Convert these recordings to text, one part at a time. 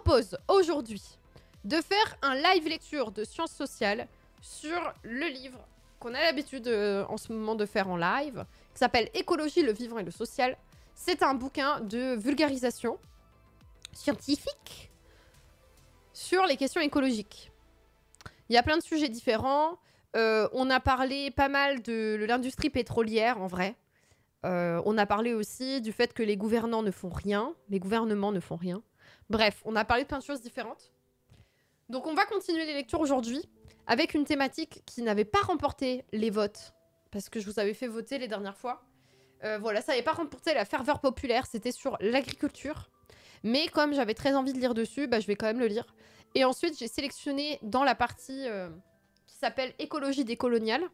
propose aujourd'hui de faire un live lecture de sciences sociales sur le livre qu'on a l'habitude en ce moment de faire en live, qui s'appelle Écologie, le vivant et le social. C'est un bouquin de vulgarisation scientifique sur les questions écologiques. Il y a plein de sujets différents. On a parlé pas mal de l'industrie pétrolière, en vrai. On a parlé aussi du fait que les gouvernants ne font rien. Les gouvernements ne font rien. Bref, on a parlé de plein de choses différentes. Donc on va continuer les lectures aujourd'hui avec une thématique qui n'avait pas remporté les votes. Parce que je vous avais fait voter les dernières fois. Voilà, ça n'avait pas remporté la ferveur populaire. C'était sur l'agriculture. Mais comme j'avais très envie de lire dessus, bah, je vais quand même le lire. Et ensuite, j'ai sélectionné dans la partie qui s'appelle Écologie décoloniale.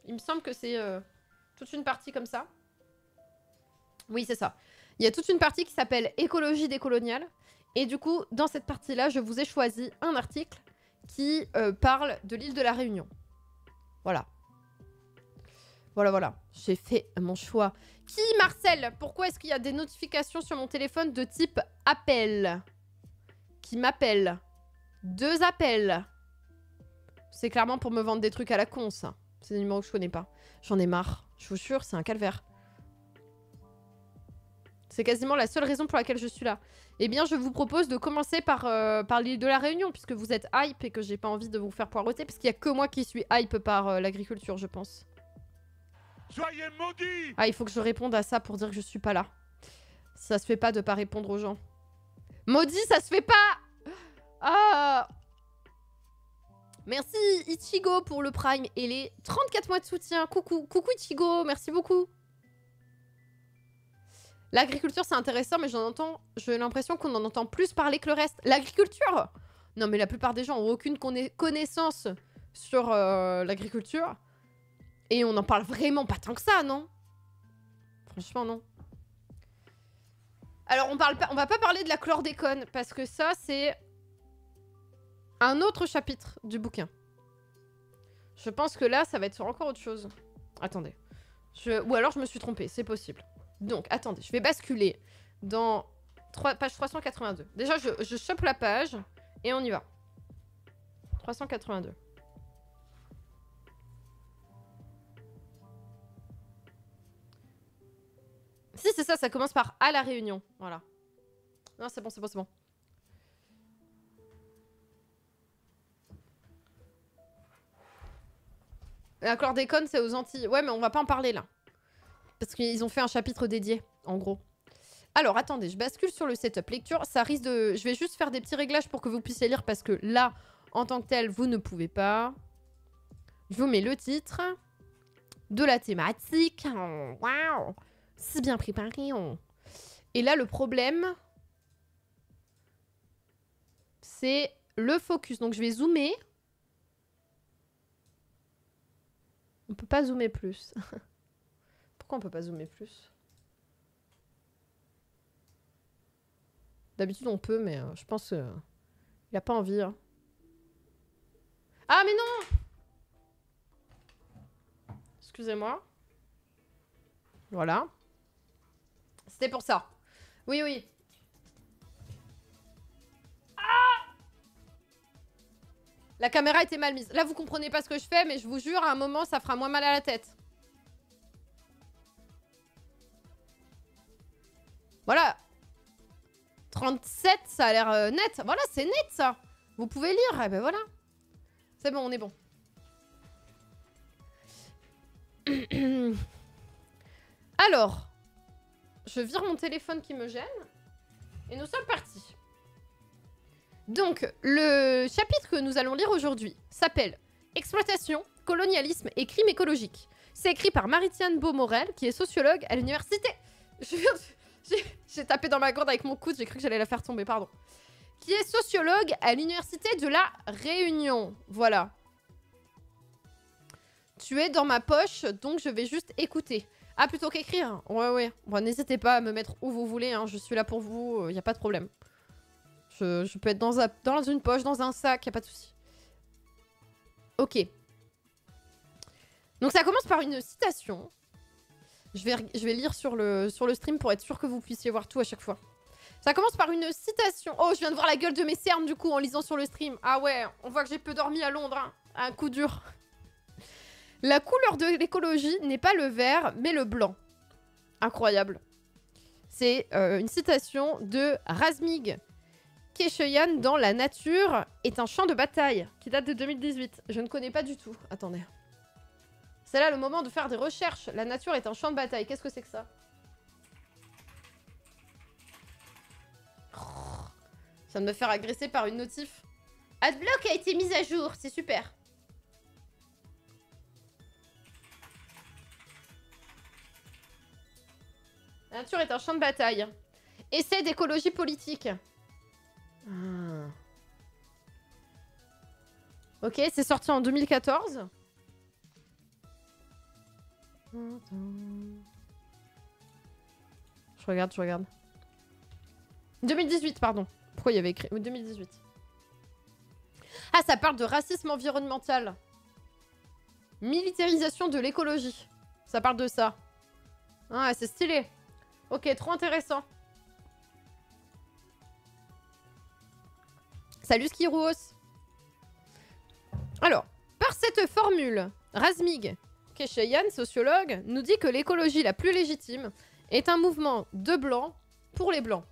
Il me semble que c'est toute une partie comme ça. Oui, c'est ça. Il y a toute une partie qui s'appelle Écologie décoloniale. Et du coup, dans cette partie-là, je vous ai choisi un article qui parle de l'île de la Réunion. Voilà. Voilà. J'ai fait mon choix. Qui, Marcel? Pourquoi est-ce qu'il y a des notifications sur mon téléphone de type appel? Qui m'appelle? 2 appels. C'est clairement pour me vendre des trucs à la con, ça. C'est des numéros que je connais pas. J'en ai marre. Je vous jure, c'est un calvaire. C'est quasiment la seule raison pour laquelle je suis là. Eh bien, je vous propose de commencer par l'île de la Réunion, puisque vous êtes hype et que j'ai pas envie de vous faire poireauter, parce qu'il y a que moi qui suis hype par l'agriculture, je pense. Soyez maudits! Ah, il faut que je réponde à ça pour dire que je suis pas là. Ça se fait pas de pas répondre aux gens. Maudit, ça se fait pas! Ah! Merci Ichigo pour le Prime et les 34 mois de soutien. Coucou Ichigo, merci beaucoup. L'agriculture, c'est intéressant, mais j'ai l'impression qu'on en entend plus parler que le reste. L'agriculture? Non, mais la plupart des gens ont aucune connaissance sur l'agriculture. Et on n'en parle vraiment pas tant que ça, non? Franchement, non. Alors, on va pas parler de la chlordécone, parce que ça, c'est un autre chapitre du bouquin. Je pense que là, ça va être sur encore autre chose. Attendez. Ou alors, je me suis trompée, c'est possible. Donc, attendez, je vais basculer dans page 382. Déjà, je chope la page et on y va. 382. Si, c'est ça, ça commence par « à la Réunion ». Voilà. Non, c'est bon, c'est bon, c'est bon. La chlordécone, c'est aux Antilles. Ouais, mais on va pas en parler, là. Parce qu'ils ont fait un chapitre dédié, en gros. Alors, attendez, je bascule sur le setup lecture. Ça risque de... Je vais juste faire des petits réglages pour que vous puissiez lire, parce que là, en tant que tel, vous ne pouvez pas. Je vous mets le titre de la thématique. Waouh! Si bien préparé. Et là, le problème, c'est le focus. Donc, je vais zoomer. On peut pas zoomer plus. Pourquoi on peut pas zoomer plus? D'habitude, on peut, mais je pense il a pas envie. Hein. Ah, mais non! Excusez-moi. Voilà. C'était pour ça. Oui, oui. Ah! La caméra était mal mise. Là, vous comprenez pas ce que je fais, mais je vous jure, à un moment, ça fera moins mal à la tête. Voilà. 37, ça a l'air net. Voilà, c'est net, ça. Vous pouvez lire. Eh ben voilà. C'est bon, on est bon. Alors, je vire mon téléphone qui me gêne. Et nous sommes partis. Donc, le chapitre que nous allons lire aujourd'hui s'appelle « Exploitation, colonialisme et crime écologique ». C'est écrit par Marie-Tiane Beaumorel, qui est sociologue à l'université... J'ai tapé dans ma gourde avec mon coude, j'ai cru que j'allais la faire tomber, pardon. Qui est sociologue à l'université de la Réunion. Voilà. Tu es dans ma poche, donc je vais juste écouter. Ah, plutôt qu'écrire. Ouais. Bon, n'hésitez pas à me mettre où vous voulez, hein. Je suis là pour vous, y a pas de problème. Je peux être dans une poche, dans un sac, y a pas de souci. Ok. Donc ça commence par une citation. Je vais lire sur le stream pour être sûr que vous puissiez voir tout à chaque fois. Ça commence par une citation. Oh, je viens de voir la gueule de mes cernes du coup en lisant sur le stream. Ah ouais, on voit que j'ai peu dormi à Londres. Hein. Un coup dur. La couleur de l'écologie n'est pas le vert, mais le blanc. Incroyable. C'est une citation de Razmig Kesheyan dans La nature est un champ de bataille, qui date de 2018. Je ne connais pas du tout. Attendez. C'est là le moment de faire des recherches. La nature est un champ de bataille. Qu'est-ce que c'est que ça? Ça vient de me faire agresser par une notif. Adblock a été mise à jour. C'est super. La nature est un champ de bataille. Essai d'écologie politique. Ah. Ok, c'est sorti en 2014. Je regarde. 2018, pardon. Pourquoi il y avait écrit 2018? Ah, ça parle de racisme environnemental. Militarisation de l'écologie. Ça parle de ça. Ah, c'est stylé. Ok, trop intéressant. Salut Skiros. Alors, par cette formule, Razmig Kesheyan, sociologue, nous dit que l'écologie la plus légitime est un mouvement de blancs pour les blancs.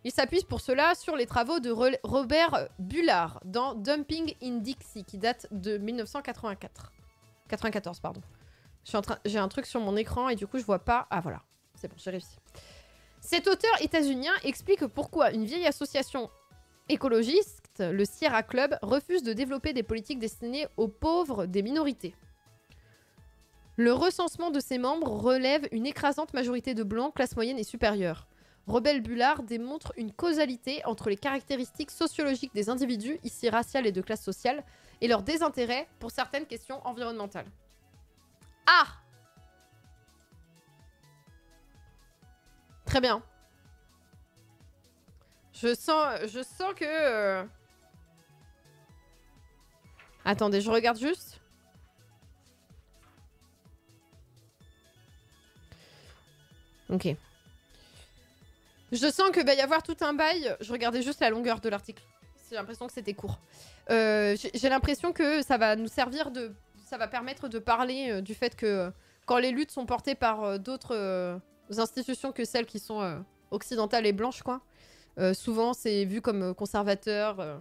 Il s'appuie pour cela sur les travaux de Robert Bullard dans Dumping in Dixie, qui date de 1994, pardon. J'ai un truc sur mon écran et du coup je vois pas. Ah voilà, c'est bon, j'ai réussi. Cet auteur états-unien explique pourquoi une vieille association écologiste, le Sierra Club, refuse de développer des politiques destinées aux pauvres des minorités. Le recensement de ses membres relève une écrasante majorité de blancs, classe moyenne et supérieure. Robert Bullard démontre une causalité entre les caractéristiques sociologiques des individus, ici raciales et de classe sociale, et leur désintérêt pour certaines questions environnementales. Ah! Très bien. Je sens que... Attendez, je regarde juste. Ok. Je sens que va y avoir tout un bail. Je regardais juste la longueur de l'article. J'ai l'impression que c'était court. J'ai l'impression que ça va nous servir de... Ça va permettre de parler du fait que quand les luttes sont portées par d'autres institutions que celles qui sont occidentales et blanches, quoi, souvent c'est vu comme conservateur,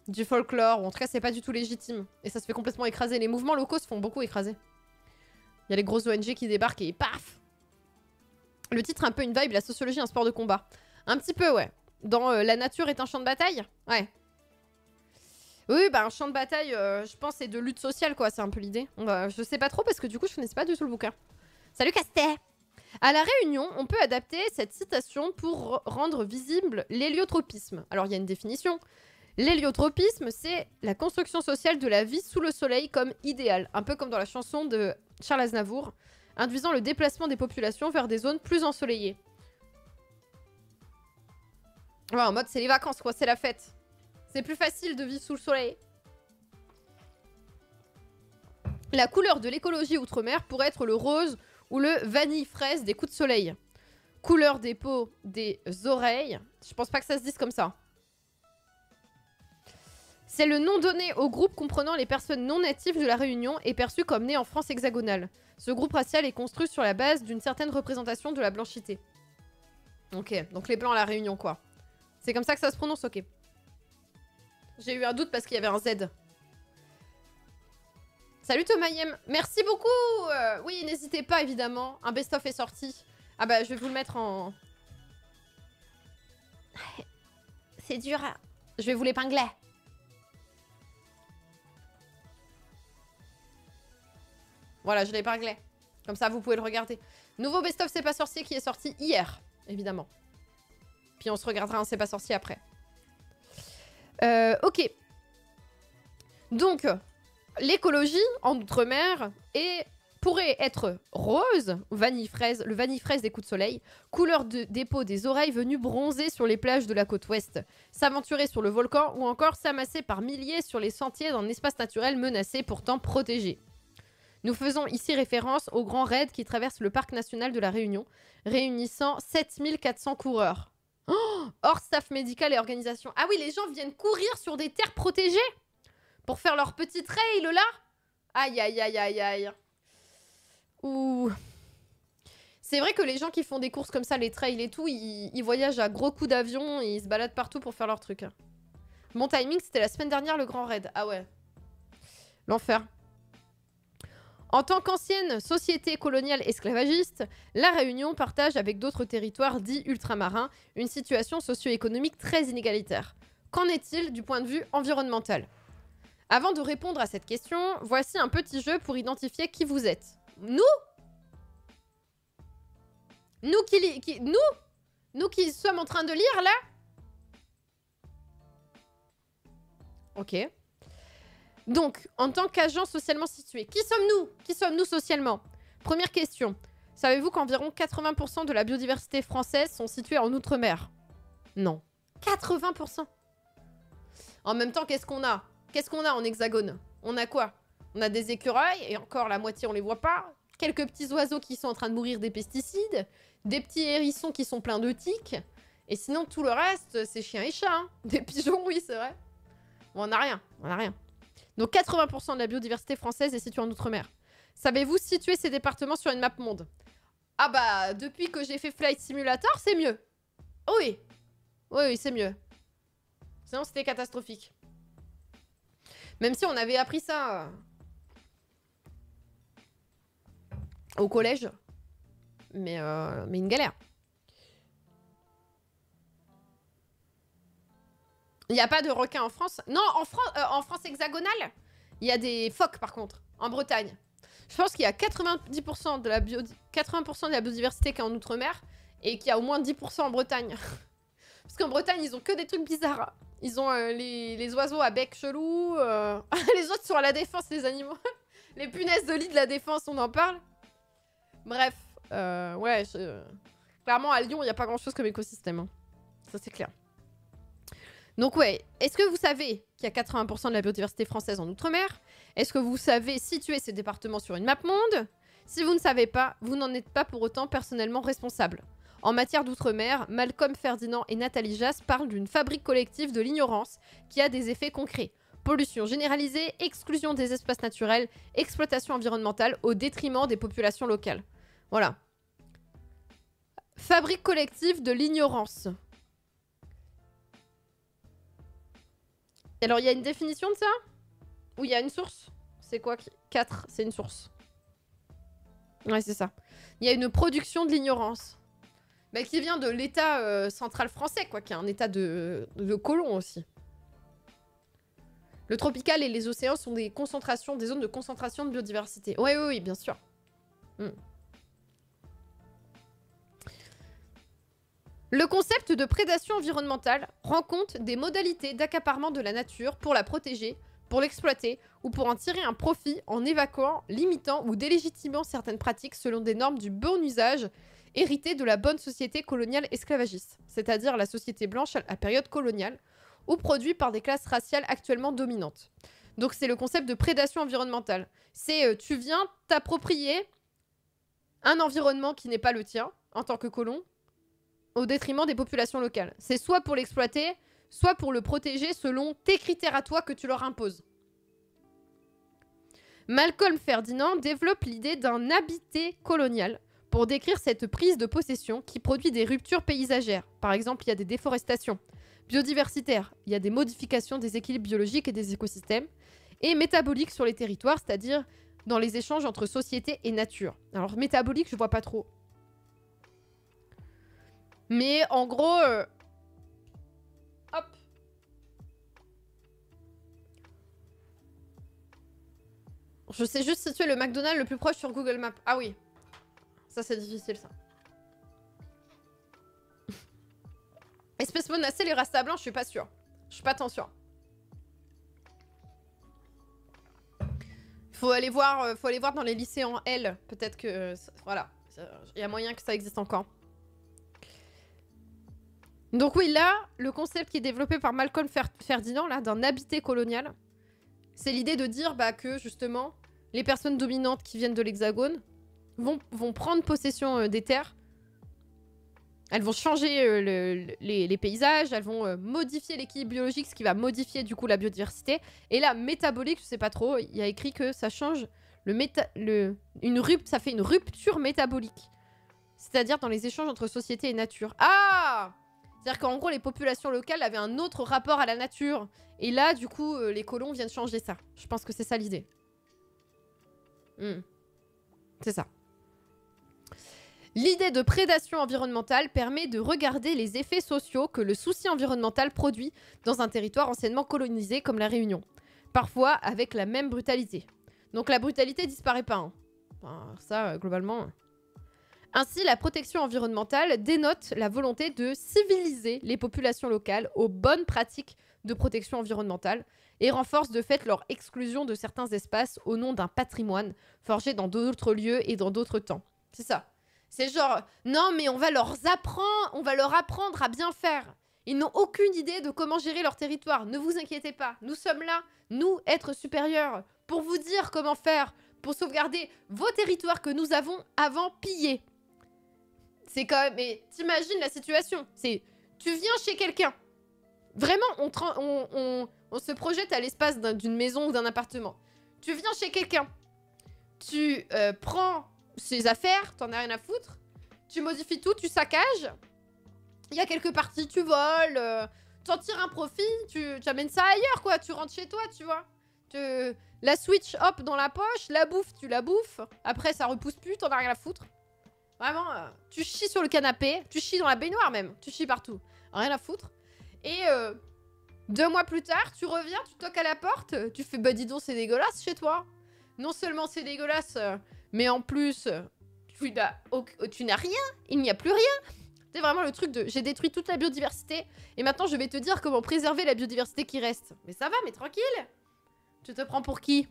du folklore, ou en tout cas c'est pas du tout légitime. Et ça se fait complètement écraser. Les mouvements locaux se font beaucoup écraser. Il y a les grosses ONG qui débarquent et paf! Le titre, un peu une vibe, la sociologie, un sport de combat. Un petit peu, ouais. Dans La nature est un champ de bataille. Ouais. Oui, bah un champ de bataille, je pense, c'est de lutte sociale, quoi. C'est un peu l'idée. Je sais pas trop parce que du coup, je connaissais pas du tout le bouquin. Salut Castet. À La Réunion, on peut adapter cette citation pour rendre visible l'héliotropisme. Alors, il y a une définition. L'héliotropisme, c'est la construction sociale de la vie sous le soleil comme idéal. Un peu comme dans la chanson de Charles Aznavour, induisant le déplacement des populations vers des zones plus ensoleillées. Ouais, en mode, c'est les vacances, quoi. C'est la fête. C'est plus facile de vivre sous le soleil. La couleur de l'écologie outre-mer pourrait être le rose ou le vanille-fraise des coups de soleil. Couleur des peaux des oreilles. Je pense pas que ça se dise comme ça. C'est le nom donné au groupe comprenant les personnes non natives de la Réunion et perçu comme né en France hexagonale. Ce groupe racial est construit sur la base d'une certaine représentation de la blanchité. Ok, donc les blancs à la Réunion, quoi. C'est comme ça que ça se prononce, ok. J'ai eu un doute parce qu'il y avait un Z. Salut Thomas Yem, merci beaucoup. Oui, n'hésitez pas, évidemment. Un best-of est sorti. Ah bah, je vais vous le mettre en... C'est dur à... Je vais vous l'épingler. Voilà, je l'ai épinglé. Comme ça, vous pouvez le regarder. Nouveau best-of C'est pas sorcier qui est sorti hier, évidemment. Puis on se regardera un C'est pas sorcier après. Ok. Donc, l'écologie en outre-mer pourrait être rose, vanille-fraise, le vanille-fraise des coups de soleil, couleur des peaux des oreilles venues bronzer sur les plages de la côte ouest, s'aventurer sur le volcan ou encore s'amasser par milliers sur les sentiers d'un espace naturel menacé pourtant protégé. Nous faisons ici référence au grand raid qui traverse le parc national de la Réunion, réunissant 7400 coureurs. Oh, hors staff médical et organisation. Ah oui, les gens viennent courir sur des terres protégées pour faire leur petit trail là. Aïe, aïe, aïe, aïe, aïe. Ouh. C'est vrai que les gens qui font des courses comme ça, les trails et tout, ils voyagent à gros coups d'avion et ils se baladent partout pour faire leur truc. Mon timing, c'était la semaine dernière, le grand raid. Ah ouais. L'enfer. En tant qu'ancienne société coloniale esclavagiste, La Réunion partage avec d'autres territoires dits ultramarins une situation socio-économique très inégalitaire. Qu'en est-il du point de vue environnemental? Avant de répondre à cette question, voici un petit jeu pour identifier qui vous êtes. Nous qui sommes en train de lire, là? Ok. Donc, en tant qu'agent socialement situé, qui sommes-nous? Qui sommes-nous socialement? Première question. Savez-vous qu'environ 80% de la biodiversité française sont situés en Outre-mer? Non. 80%. En même temps, qu'est-ce qu'on a? Qu'est-ce qu'on a en hexagone? On a quoi? On a des écureuils, et encore la moitié on les voit pas. Quelques petits oiseaux qui sont en train de mourir des pesticides. Des petits hérissons qui sont pleins de tiques. Et sinon, tout le reste, c'est chiens et chats. Hein. Des pigeons, oui, c'est vrai. Bon, on a rien. On a rien. Donc 80% de la biodiversité française est située en Outre-mer. Savez-vous situer ces départements sur une map monde? Ah bah, depuis que j'ai fait Flight Simulator, c'est mieux. Oui. Oui, oui, c'est mieux. Sinon, c'était catastrophique. Même si on avait appris ça au collège. Mais une galère. Il n'y a pas de requins en France? Non, en France hexagonale, il y a des phoques par contre, en Bretagne. Je pense qu'il y a 90% de la 80% de la biodiversité qui est en Outre-mer et qu'il y a au moins 10% en Bretagne. Parce qu'en Bretagne, ils ont que des trucs bizarres. Ils ont les oiseaux à bec chelou. Les autres sont à la défense, les animaux. Les punaises de lit de la défense, on en parle. Bref, ouais, clairement à Lyon, il n'y a pas grand-chose comme écosystème. Hein. Ça, c'est clair. Donc ouais, est-ce que vous savez qu'il y a 80% de la biodiversité française en Outre-mer? Est-ce que vous savez situer ces départements sur une map monde? Si vous ne savez pas, vous n'en êtes pas pour autant personnellement responsable. En matière d'Outre-mer, Malcolm Ferdinand et Nathalie Jass parlent d'une fabrique collective de l'ignorance qui a des effets concrets. Pollution généralisée, exclusion des espaces naturels, exploitation environnementale au détriment des populations locales. Voilà. Fabrique collective de l'ignorance. Alors, il y a une définition de ça? Ou il y a une source? C'est quoi? 4, c'est une source. Ouais, c'est ça. Il y a une production de l'ignorance. Bah, qui vient de l'État central français, quoi, qui est un État de colons aussi. Le tropical et les océans sont des zones de concentration de biodiversité. Oui, oui, oui, bien sûr. Le concept de prédation environnementale rend compte des modalités d'accaparement de la nature pour la protéger, pour l'exploiter ou pour en tirer un profit en évacuant, limitant ou délégitimant certaines pratiques selon des normes du bon usage héritées de la bonne société coloniale esclavagiste, c'est-à-dire la société blanche à la période coloniale, ou produits par des classes raciales actuellement dominantes. Donc c'est le concept de prédation environnementale. C'est tu viens t'approprier un environnement qui n'est pas le tien en tant que colon, au détriment des populations locales. C'est soit pour l'exploiter, soit pour le protéger selon tes critères à toi que tu leur imposes. Malcolm Ferdinand développe l'idée d'un habité colonial pour décrire cette prise de possession qui produit des ruptures paysagères. Par exemple, il y a des déforestations. Biodiversitaires, il y a des modifications des équilibres biologiques et des écosystèmes. Et métaboliques sur les territoires, c'est-à-dire dans les échanges entre société et nature. Alors, métabolique, je vois pas trop. Mais en gros... Hop. Je sais juste situer le McDonald's le plus proche sur Google Maps. Ah oui. Ça, c'est difficile, ça. Espèce menacée, les Rasta blancs, je suis pas sûre. Je suis pas tant sûre. Faut aller voir dans les lycées en L. Peut-être que... Voilà. Il y a moyen que ça existe encore. Donc oui, là, le concept qui est développé par Malcolm Ferdinand, là, d'un habité colonial, c'est l'idée de dire bah, que, justement, les personnes dominantes qui viennent de l'Hexagone vont prendre possession des terres Elles vont changer les paysages, elles vont modifier l'équilibre biologique, ce qui va modifier du coup la biodiversité. Et là, métabolique, je sais pas trop, il y a écrit que ça change ça fait une rupture métabolique. C'est-à-dire dans les échanges entre société et nature. Ah! C'est-à-dire qu'en gros, les populations locales avaient un autre rapport à la nature. Et là, du coup, les colons viennent changer ça. Je pense que c'est ça l'idée. C'est ça. L'idée de prédation environnementale permet de regarder les effets sociaux que le souci environnemental produit dans un territoire anciennement colonisé comme la Réunion. Parfois avec la même brutalité. Donc la brutalité disparaît pas. Hein. Enfin, ça, globalement... Ainsi, la protection environnementale dénote la volonté de civiliser les populations locales aux bonnes pratiques de protection environnementale et renforce de fait leur exclusion de certains espaces au nom d'un patrimoine forgé dans d'autres lieux et dans d'autres temps. C'est ça. C'est genre, non mais on va leur apprendre à bien faire. Ils n'ont aucune idée de comment gérer leur territoire. Ne vous inquiétez pas, nous sommes là, nous, êtres supérieurs, pour vous dire comment faire, pour sauvegarder vos territoires que nous avons avant pillés. C'est quand même... Mais t'imagines la situation. C'est... Tu viens chez quelqu'un. Vraiment, on se projette à l'espace d'une maison ou d'un appartement. Tu viens chez quelqu'un. Tu prends ses affaires, t'en as rien à foutre. Tu modifies tout, tu saccages. Il y a quelques parties, tu voles. T'en tires un profit, tu amènes ça ailleurs, quoi. Tu rentres chez toi, tu vois. La Switch, hop, dans la poche. La bouffe, tu la bouffes. Après, ça repousse plus, t'en as rien à foutre. Vraiment, tu chies sur le canapé, tu chies dans la baignoire même, tu chies partout. Rien à foutre. Et 2 mois plus tard, tu reviens, tu toques à la porte, tu fais bah dis donc c'est dégueulasse chez toi. Non seulement c'est dégueulasse, mais en plus tu n'as rien, il n'y a plus rien. C'est vraiment le truc de j'ai détruit toute la biodiversité et maintenant je vais te dire comment préserver la biodiversité qui reste. Mais ça va, mais tranquille. Tu te prends pour qui?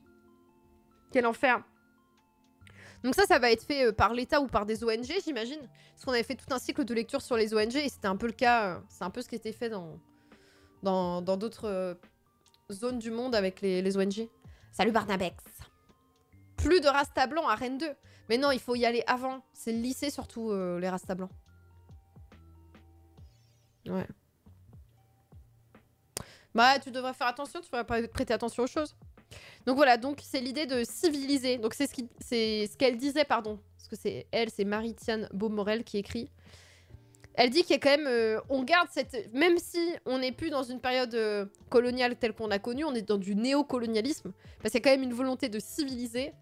Quel enfer. Donc ça va être fait par l'État ou par des ONG, j'imagine. Parce qu'on avait fait tout un cycle de lecture sur les ONG et c'était un peu le cas, c'est un peu ce qui était fait dans d'autres zones du monde avec les ONG. Salut Barnabex. Plus de Rasta blancs à Rennes 2. Mais non, il faut y aller avant. C'est le lycée surtout, les Rasta blancs. Ouais. Bah, tu devrais faire attention, tu devrais prêter attention aux choses. Donc voilà, donc c'est l'idée de civiliser. Donc c'est ce qu'elle disait, pardon. Parce que c'est Marie-Tiane Beaumorel qui écrit. Elle dit qu'il y a quand même... on garde cette... Même si on n'est plus dans une période coloniale telle qu'on a connue, on est dans du néocolonialisme. Parce qu'il y a quand même une volonté de civiliser.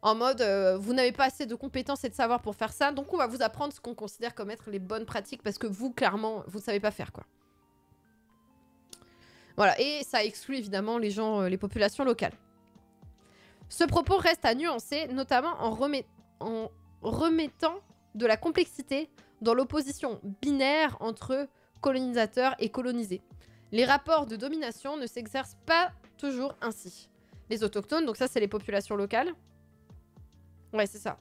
En mode, vous n'avez pas assez de compétences et de savoir pour faire ça. Donc on va vous apprendre ce qu'on considère comme être les bonnes pratiques. Parce que vous, clairement, vous ne savez pas faire, quoi. Voilà, et ça exclut évidemment les gens, les populations locales. Ce propos reste à nuancer, notamment en remettant de la complexité dans l'opposition binaire entre colonisateurs et colonisés. Les rapports de domination ne s'exercent pas toujours ainsi. Les autochtones, donc ça c'est les populations locales. Ouais, c'est ça.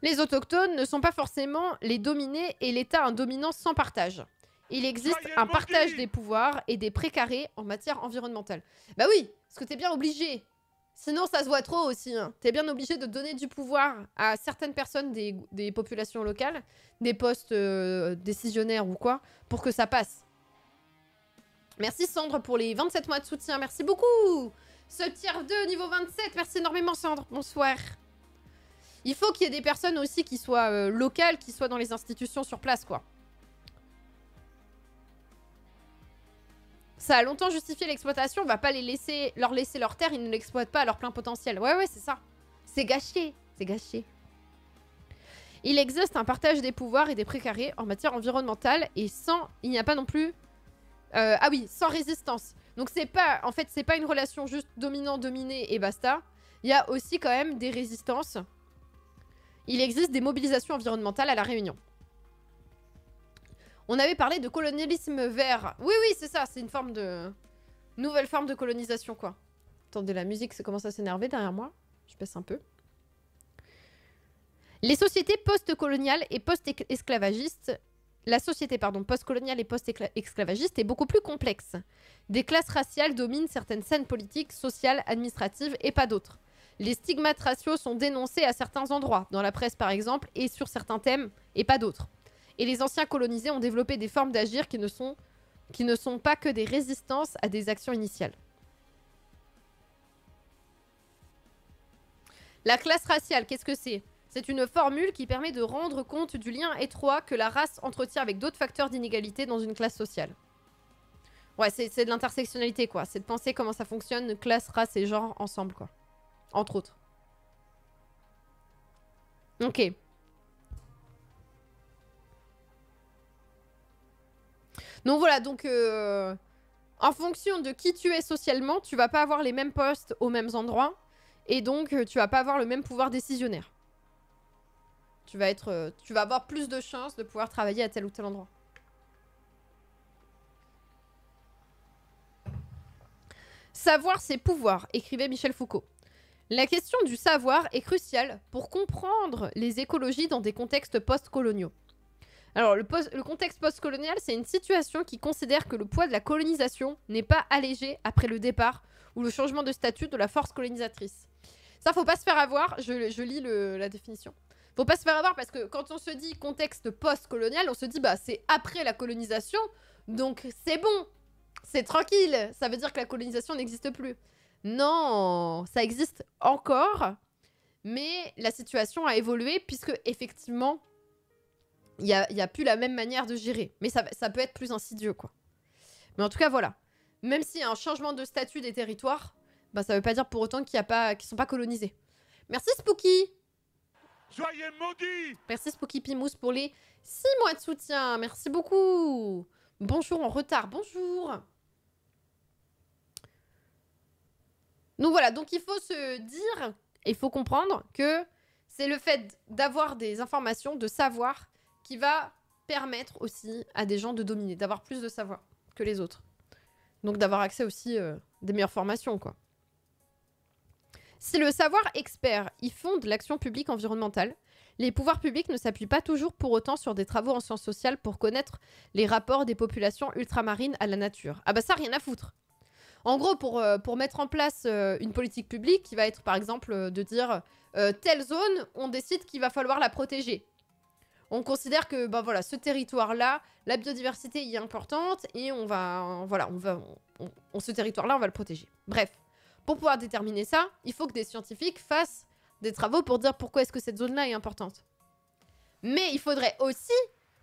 Les autochtones ne sont pas forcément les dominés et l'État un dominant sans partage. Il existe un partage des pouvoirs et des précarés en matière environnementale. Bah oui, parce que t'es bien obligé. Sinon, ça se voit trop aussi. Hein. T'es bien obligé de donner du pouvoir à certaines personnes des populations locales, des postes décisionnaires ou quoi, pour que ça passe. Merci Sandre pour les 27 mois de soutien. Merci beaucoup. Ce tier 2 niveau 27. Merci énormément Sandre. Bonsoir. Il faut qu'il y ait des personnes aussi qui soient locales, qui soient dans les institutions sur place, quoi. Ça a longtemps justifié l'exploitation, on va pas leur laisser leur terre, ils ne l'exploitent pas à leur plein potentiel. Ouais, c'est ça. C'est gâché, c'est gâché. Il existe un partage des pouvoirs et des précarés en matière environnementale et il n'y a pas non plus... ah oui, sans résistance. Donc c'est pas... En fait, c'est pas une relation juste dominant-dominé et basta. Il y a aussi quand même des résistances. Il existe des mobilisations environnementales à La Réunion. On avait parlé de colonialisme vert. Oui, c'est ça. C'est une forme de... nouvelle forme de colonisation, quoi. Attendez, la musique ça commence à s'énerver derrière moi. Je baisse un peu. Les sociétés post-coloniales et post-esclavagistes... La société, pardon, post-coloniale et post-esclavagiste est beaucoup plus complexe. Des classes raciales dominent certaines scènes politiques, sociales, administratives et pas d'autres. Les stigmates raciaux sont dénoncés à certains endroits, dans la presse par exemple, et sur certains thèmes, et pas d'autres. Et les anciens colonisés ont développé des formes d'agir qui ne sont pas que des résistances à des actions initiales. La classe raciale, qu'est-ce que c'est? C'est une formule qui permet de rendre compte du lien étroit que la race entretient avec d'autres facteurs d'inégalité dans une classe sociale. Ouais, c'est de l'intersectionnalité, quoi. C'est de penser comment ça fonctionne, classe, race et genre ensemble, quoi. Entre autres. Ok. Donc voilà, donc en fonction de qui tu es socialement, tu vas pas avoir les mêmes postes aux mêmes endroits. Et donc, tu vas pas avoir le même pouvoir décisionnaire. Tu vas avoir plus de chances de pouvoir travailler à tel ou tel endroit. Savoir, c'est pouvoir, écrivait Michel Foucault. La question du savoir est cruciale pour comprendre les écologies dans des contextes post-coloniaux. Alors, le contexte post-colonial, c'est une situation qui considère que le poids de la colonisation n'est pas allégé après le départ ou le changement de statut de la force colonisatrice. Ça, faut pas se faire avoir. Je lis la définition. Faut pas se faire avoir parce que quand on se dit contexte post-colonial, on se dit bah c'est après la colonisation, donc c'est bon, c'est tranquille. Ça veut dire que la colonisation n'existe plus. Non, ça existe encore, mais la situation a évolué puisque effectivement, il y a plus la même manière de gérer. Mais ça peut être plus insidieux, quoi. Mais en tout cas, voilà. Même s'il y a un changement de statut des territoires, bah ça veut pas dire pour autant qu'ils sont pas colonisés. Merci Spooky. Soyez maudits. Merci Spooky Pimous pour les 6 mois de soutien. Merci beaucoup. Bonjour en retard. Bonjour. Donc voilà, donc il faut se dire, il faut comprendre que c'est le fait d'avoir des informations, de savoir, qui va permettre aussi à des gens de dominer, d'avoir plus de savoir que les autres. Donc d'avoir accès aussi des meilleures formations, quoi. Si le savoir expert y fonde l'action publique environnementale, les pouvoirs publics ne s'appuient pas toujours pour autant sur des travaux en sciences sociales pour connaître les rapports des populations ultramarines à la nature. Ah bah ça, rien à foutre. En gros, pour mettre en place une politique publique qui va être par exemple de dire telle zone, on décide qu'il va falloir la protéger. On considère que bah, voilà, ce territoire-là, la biodiversité y est importante et ce territoire-là, on va le protéger. Bref. Pour pouvoir déterminer ça, il faut que des scientifiques fassent des travaux pour dire pourquoi est-ce que cette zone-là est importante. Mais il faudrait aussi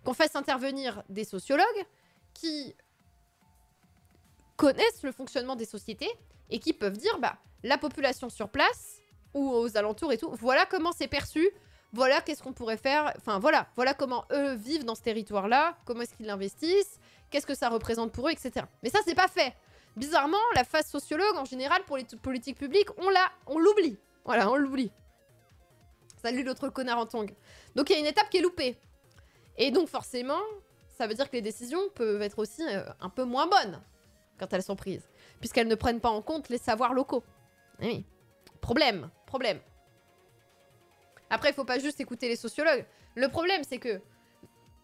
qu'on fasse intervenir des sociologues qui connaissent le fonctionnement des sociétés et qui peuvent dire, bah, la population sur place ou aux alentours et tout, voilà comment c'est perçu, voilà qu'est-ce qu'on pourrait faire, enfin voilà comment eux vivent dans ce territoire-là, comment est-ce qu'ils l'investissent, qu'est-ce que ça représente pour eux, etc. Mais ça, c'est pas fait. Bizarrement, la phase sociologue, en général, pour les politiques publiques, on l'oublie. Voilà, on l'oublie. Salut l'autre connard en tongue. Donc il y a une étape qui est loupée. Et donc forcément, ça veut dire que les décisions peuvent être aussi un peu moins bonnes quand elles sont prises. Puisqu'elles ne prennent pas en compte les savoirs locaux. Oui. Problème. Après, il faut pas juste écouter les sociologues. Le problème, c'est que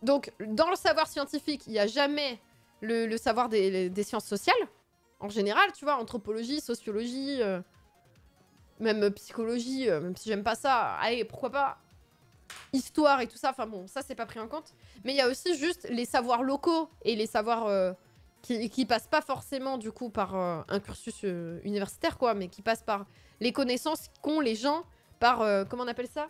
donc dans le savoir scientifique, il n'y a jamais le savoir des sciences sociales. En général, tu vois, anthropologie, sociologie, même psychologie, même si j'aime pas ça, allez, pourquoi pas. Histoire et tout ça, enfin bon, ça c'est pas pris en compte. Mais il y a aussi juste les savoirs locaux et les savoirs qui passent pas forcément du coup par un cursus universitaire, quoi, mais qui passent par les connaissances qu'ont les gens par, comment on appelle ça?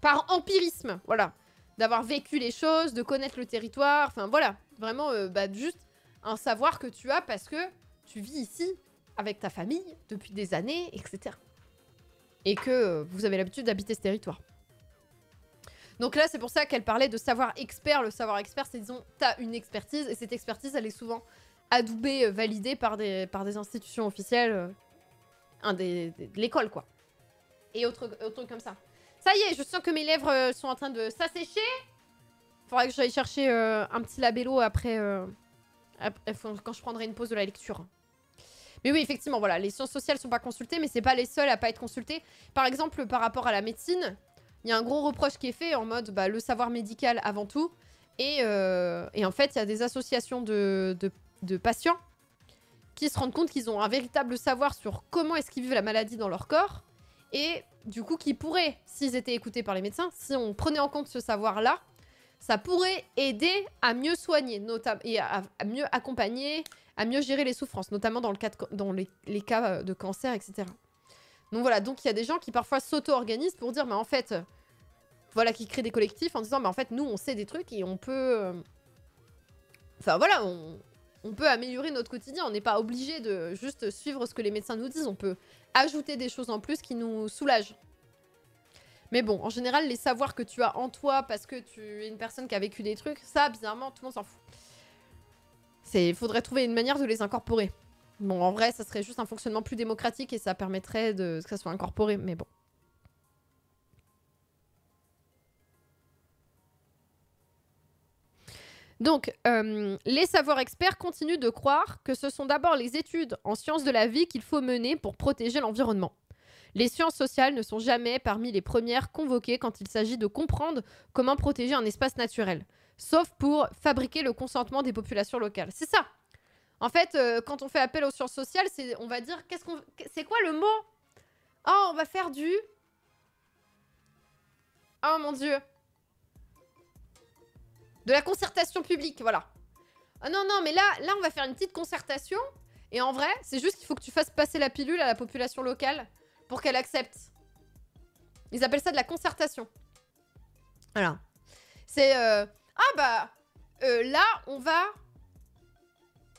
Par empirisme, voilà. D'avoir vécu les choses, de connaître le territoire, enfin voilà. Vraiment, bah juste un savoir que tu as parce que tu vis ici avec ta famille depuis des années, etc. Et que vous avez l'habitude d'habiter ce territoire. Donc là, c'est pour ça qu'elle parlait de savoir expert. Le savoir expert, c'est disons, t'as une expertise, et cette expertise, elle est souvent adoubée, validée par des institutions officielles, de l'école, quoi. Et autres trucs comme ça. Ça y est, je sens que mes lèvres sont en train de s'assécher. Faudrait que j'aille chercher un petit labello après... quand je prendrai une pause de la lecture. Mais oui, effectivement, voilà, les sciences sociales sont pas consultées, mais c'est pas les seules à pas être consultées. Par exemple, par rapport à la médecine, il y a un gros reproche qui est fait en mode bah, le savoir médical avant tout. Et en fait, il y a des associations de patients qui se rendent compte qu'ils ont un véritable savoir sur comment est-ce qu'ils vivent la maladie dans leur corps, et du coup qui pourraient, s'ils étaient écoutés par les médecins, si on prenait en compte ce savoir-là, ça pourrait aider à mieux soigner, et à mieux accompagner, à mieux gérer les souffrances, notamment dans les cas de cancer, etc. Donc voilà, donc il y a des gens qui parfois s'auto-organisent pour dire, mais en fait, voilà, qui créent des collectifs en disant, mais en fait, nous, on sait des trucs et on peut... Enfin voilà, on peut améliorer notre quotidien. On n'est pas obligé de juste suivre ce que les médecins nous disent. On peut ajouter des choses en plus qui nous soulagent. Mais bon, en général, les savoirs que tu as en toi parce que tu es une personne qui a vécu des trucs, ça, bizarrement, tout le monde s'en fout. Il faudrait trouver une manière de les incorporer. Bon, en vrai, ça serait juste un fonctionnement plus démocratique et ça permettrait que ça soit incorporé, mais bon. Donc, les savoirs experts continuent de croire que ce sont d'abord les études en sciences de la vie qu'il faut mener pour protéger l'environnement. Les sciences sociales ne sont jamais parmi les premières convoquées quand il s'agit de comprendre comment protéger un espace naturel, sauf pour fabriquer le consentement des populations locales. C'est ça. En fait, quand on fait appel aux sciences sociales, on va dire, c'est quoi le mot? Oh, on va faire du... Oh mon Dieu. De la concertation publique, voilà. Ah non, non, mais là, on va faire une petite concertation. Et en vrai, c'est juste qu'il faut que tu fasses passer la pilule à la population locale pour qu'elle accepte. Ils appellent ça de la concertation. Voilà. C'est... là, on va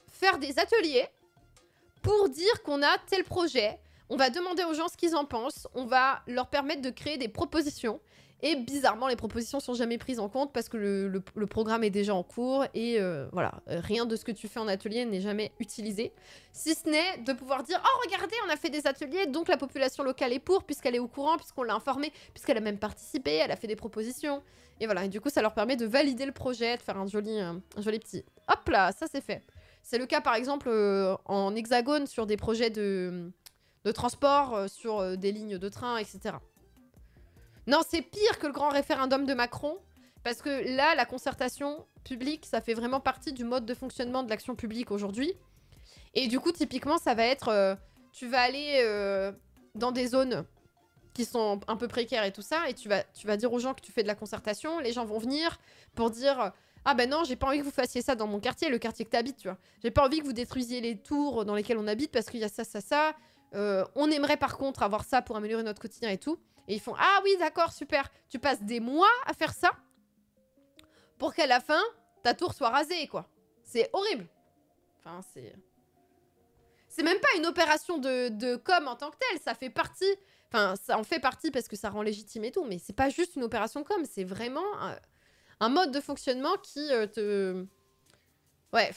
faire des ateliers pour dire qu'on a tel projet. On va demander aux gens ce qu'ils en pensent. On va leur permettre de créer des propositions. Et bizarrement, les propositions sont jamais prises en compte parce que le programme est déjà en cours. Et voilà, rien de ce que tu fais en atelier n'est jamais utilisé. Si ce n'est de pouvoir dire « Oh, regardez, on a fait des ateliers, donc la population locale est pour, puisqu'elle est au courant, puisqu'on l'a informée, puisqu'elle a même participé, elle a fait des propositions. » Et voilà, et du coup, ça leur permet de valider le projet, de faire un joli petit... Hop là, ça c'est fait. C'est le cas, par exemple, en hexagone, sur des projets de transport, sur des lignes de train, etc. Non, c'est pire que le grand référendum de Macron, parce que là, la concertation publique, ça fait vraiment partie du mode de fonctionnement de l'action publique aujourd'hui. Et du coup, typiquement, ça va être... tu vas aller dans des zones qui sont un peu précaires et tout ça, et tu vas dire aux gens que tu fais de la concertation, les gens vont venir pour dire... Ah ben non, j'ai pas envie que vous fassiez ça dans mon quartier, le quartier que t'habites, tu vois. J'ai pas envie que vous détruisiez les tours dans lesquelles on habite parce qu'il y a ça, ça, ça. On aimerait par contre avoir ça pour améliorer notre quotidien et tout. Et ils font « Ah oui, d'accord, super. Tu passes des mois à faire ça pour qu'à la fin, ta tour soit rasée, quoi. » C'est horrible. Enfin, c'est... C'est même pas une opération de com en tant que telle. Ça fait partie... Enfin, ça en fait partie parce que ça rend légitime et tout. Mais c'est pas juste une opération com. C'est vraiment un mode de fonctionnement qui te... Ouais.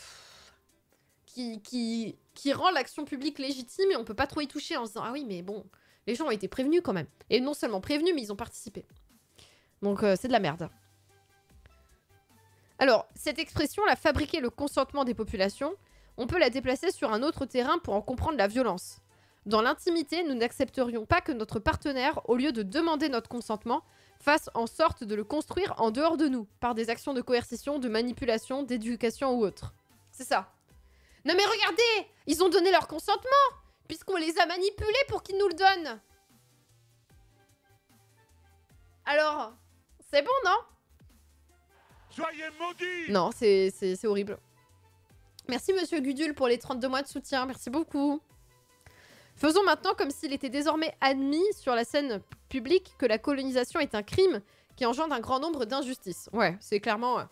Qui rend l'action publique légitime et on peut pas trop y toucher en se disant « Ah oui, mais bon... » Les gens ont été prévenus quand même. Et non seulement prévenus, mais ils ont participé. Donc c'est de la merde. Alors, cette expression, la fabriquer le consentement des populations, on peut la déplacer sur un autre terrain pour en comprendre la violence. Dans l'intimité, nous n'accepterions pas que notre partenaire, au lieu de demander notre consentement, fasse en sorte de le construire en dehors de nous, par des actions de coercition, de manipulation, d'éducation ou autre. C'est ça. Non mais regardez, ils ont donné leur consentement puisqu'on les a manipulés pour qu'ils nous le donnent. Alors, c'est bon, non? Soyez maudits! Non, c'est horrible. Merci, monsieur Gudule, pour les 32 mois de soutien. Merci beaucoup. Faisons maintenant comme s'il était désormais admis sur la scène publique que la colonisation est un crime qui engendre un grand nombre d'injustices. Ouais, c'est clairement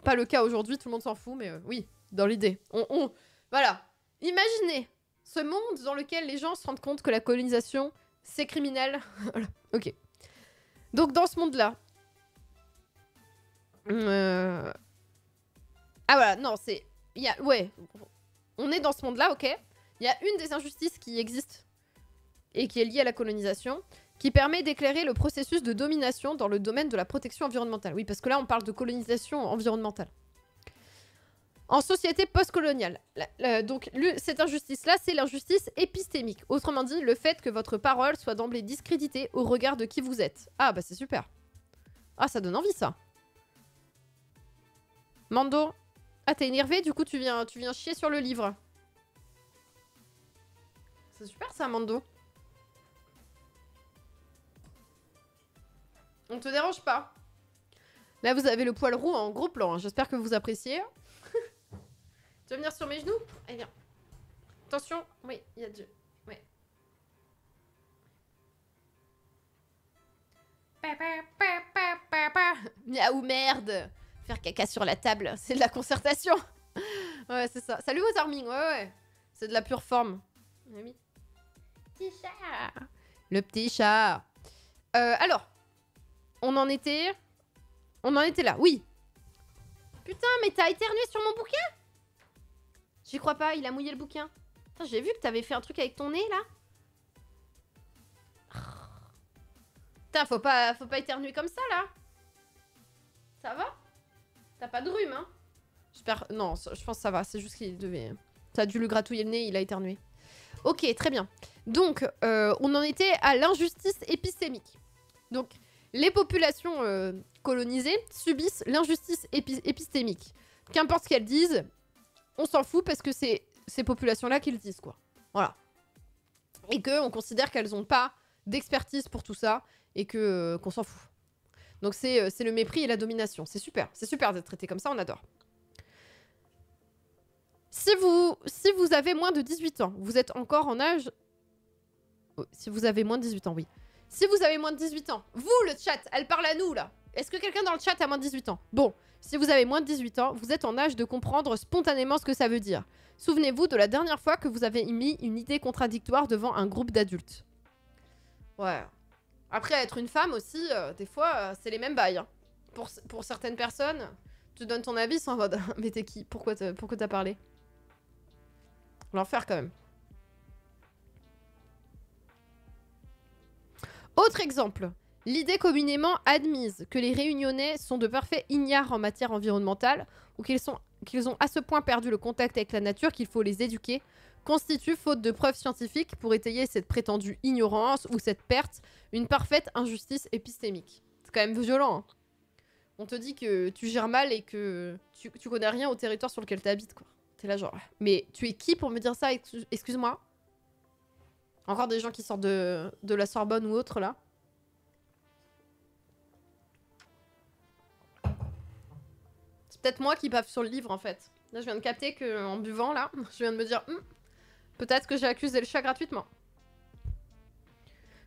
pas le cas aujourd'hui, tout le monde s'en fout, mais oui, dans l'idée. Voilà. Imaginez ce monde dans lequel les gens se rendent compte que la colonisation, c'est criminel. Voilà, ok. Donc, dans ce monde-là... Ah voilà, non, c'est... Ouais, on est dans ce monde-là, ok. Il y a une des injustices qui existe et qui est liée à la colonisation, qui permet d'éclairer le processus de domination dans le domaine de la protection environnementale. Oui, parce que là, on parle de colonisation environnementale. En société postcoloniale. Donc, cette injustice-là, c'est l'injustice épistémique. Autrement dit, le fait que votre parole soit d'emblée discréditée au regard de qui vous êtes. Ah, bah c'est super. Ah, ça donne envie, ça. Mando. Ah, t'es énervé, du coup, tu viens chier sur le livre. C'est super ça, Mando. On te dérange pas. Là, vous avez le poil roux en gros plan. Hein. J'espère que vous appréciez. Tu veux venir sur mes genoux? Allez, viens. Attention. Oui, il y a Dieu. Oui. Miaou, merde. Faire caca sur la table, c'est de la concertation. Ouais, c'est ça. Salut aux armings. Ouais. C'est de la pure forme. Oui. Petit chat. Le petit chat. Alors. On en était là, oui. Putain, mais t'as éternué sur mon bouquin? J'y crois pas, il a mouillé le bouquin. J'ai vu que t'avais fait un truc avec ton nez, là. Putain, faut pas éternuer comme ça, là. Ça va? T'as pas de rhume, hein? J'espère... Non, je pense que ça va, c'est juste qu'il devait... T'as dû lui gratouiller le nez, il a éternué. Ok, très bien. Donc, on en était à l'injustice épistémique. Donc... Les populations colonisées subissent l'injustice épistémique. Qu'importe ce qu'elles disent, on s'en fout parce que c'est ces populations-là qui le disent, quoi. Voilà. Et qu'on considère qu'elles n'ont pas d'expertise pour tout ça et qu'on s'en fout. Donc c'est le mépris et la domination. C'est super. C'est super d'être traité comme ça, on adore. Si vous avez moins de 18 ans, vous êtes encore en âge... Oh, si vous avez moins de 18 ans, oui. Si vous avez moins de 18 ans, vous, le chat, elle parle à nous, là. Est-ce que quelqu'un dans le chat a moins de 18 ans? Bon, si vous avez moins de 18 ans, vous êtes en âge de comprendre spontanément ce que ça veut dire. Souvenez-vous de la dernière fois que vous avez émis une idée contradictoire devant un groupe d'adultes. Ouais. Après, être une femme aussi, des fois, c'est les mêmes bails. Hein. Pour certaines personnes, tu donnes ton avis sans mode « Mais t'es qui? Pourquoi t'as parlé ?» L'enfer, quand même. Autre exemple, l'idée communément admise que les Réunionnais sont de parfaits ignares en matière environnementale ou qu'ils ont à ce point perdu le contact avec la nature qu'il faut les éduquer constitue, faute de preuves scientifiques pour étayer cette prétendue ignorance ou cette perte, une parfaite injustice épistémique. C'est quand même violent. Hein. On te dit que tu gères mal et que tu connais rien au territoire sur lequel tu habites, quoi. T'es là genre... Mais tu es qui pour me dire ça? Excuse-moi. Encore des gens qui sortent de la Sorbonne ou autre, là. C'est peut-être moi qui bave sur le livre, en fait. Là, je viens de capter qu'en buvant, là, je viens de me dire... peut-être que j'ai accusé le chat gratuitement.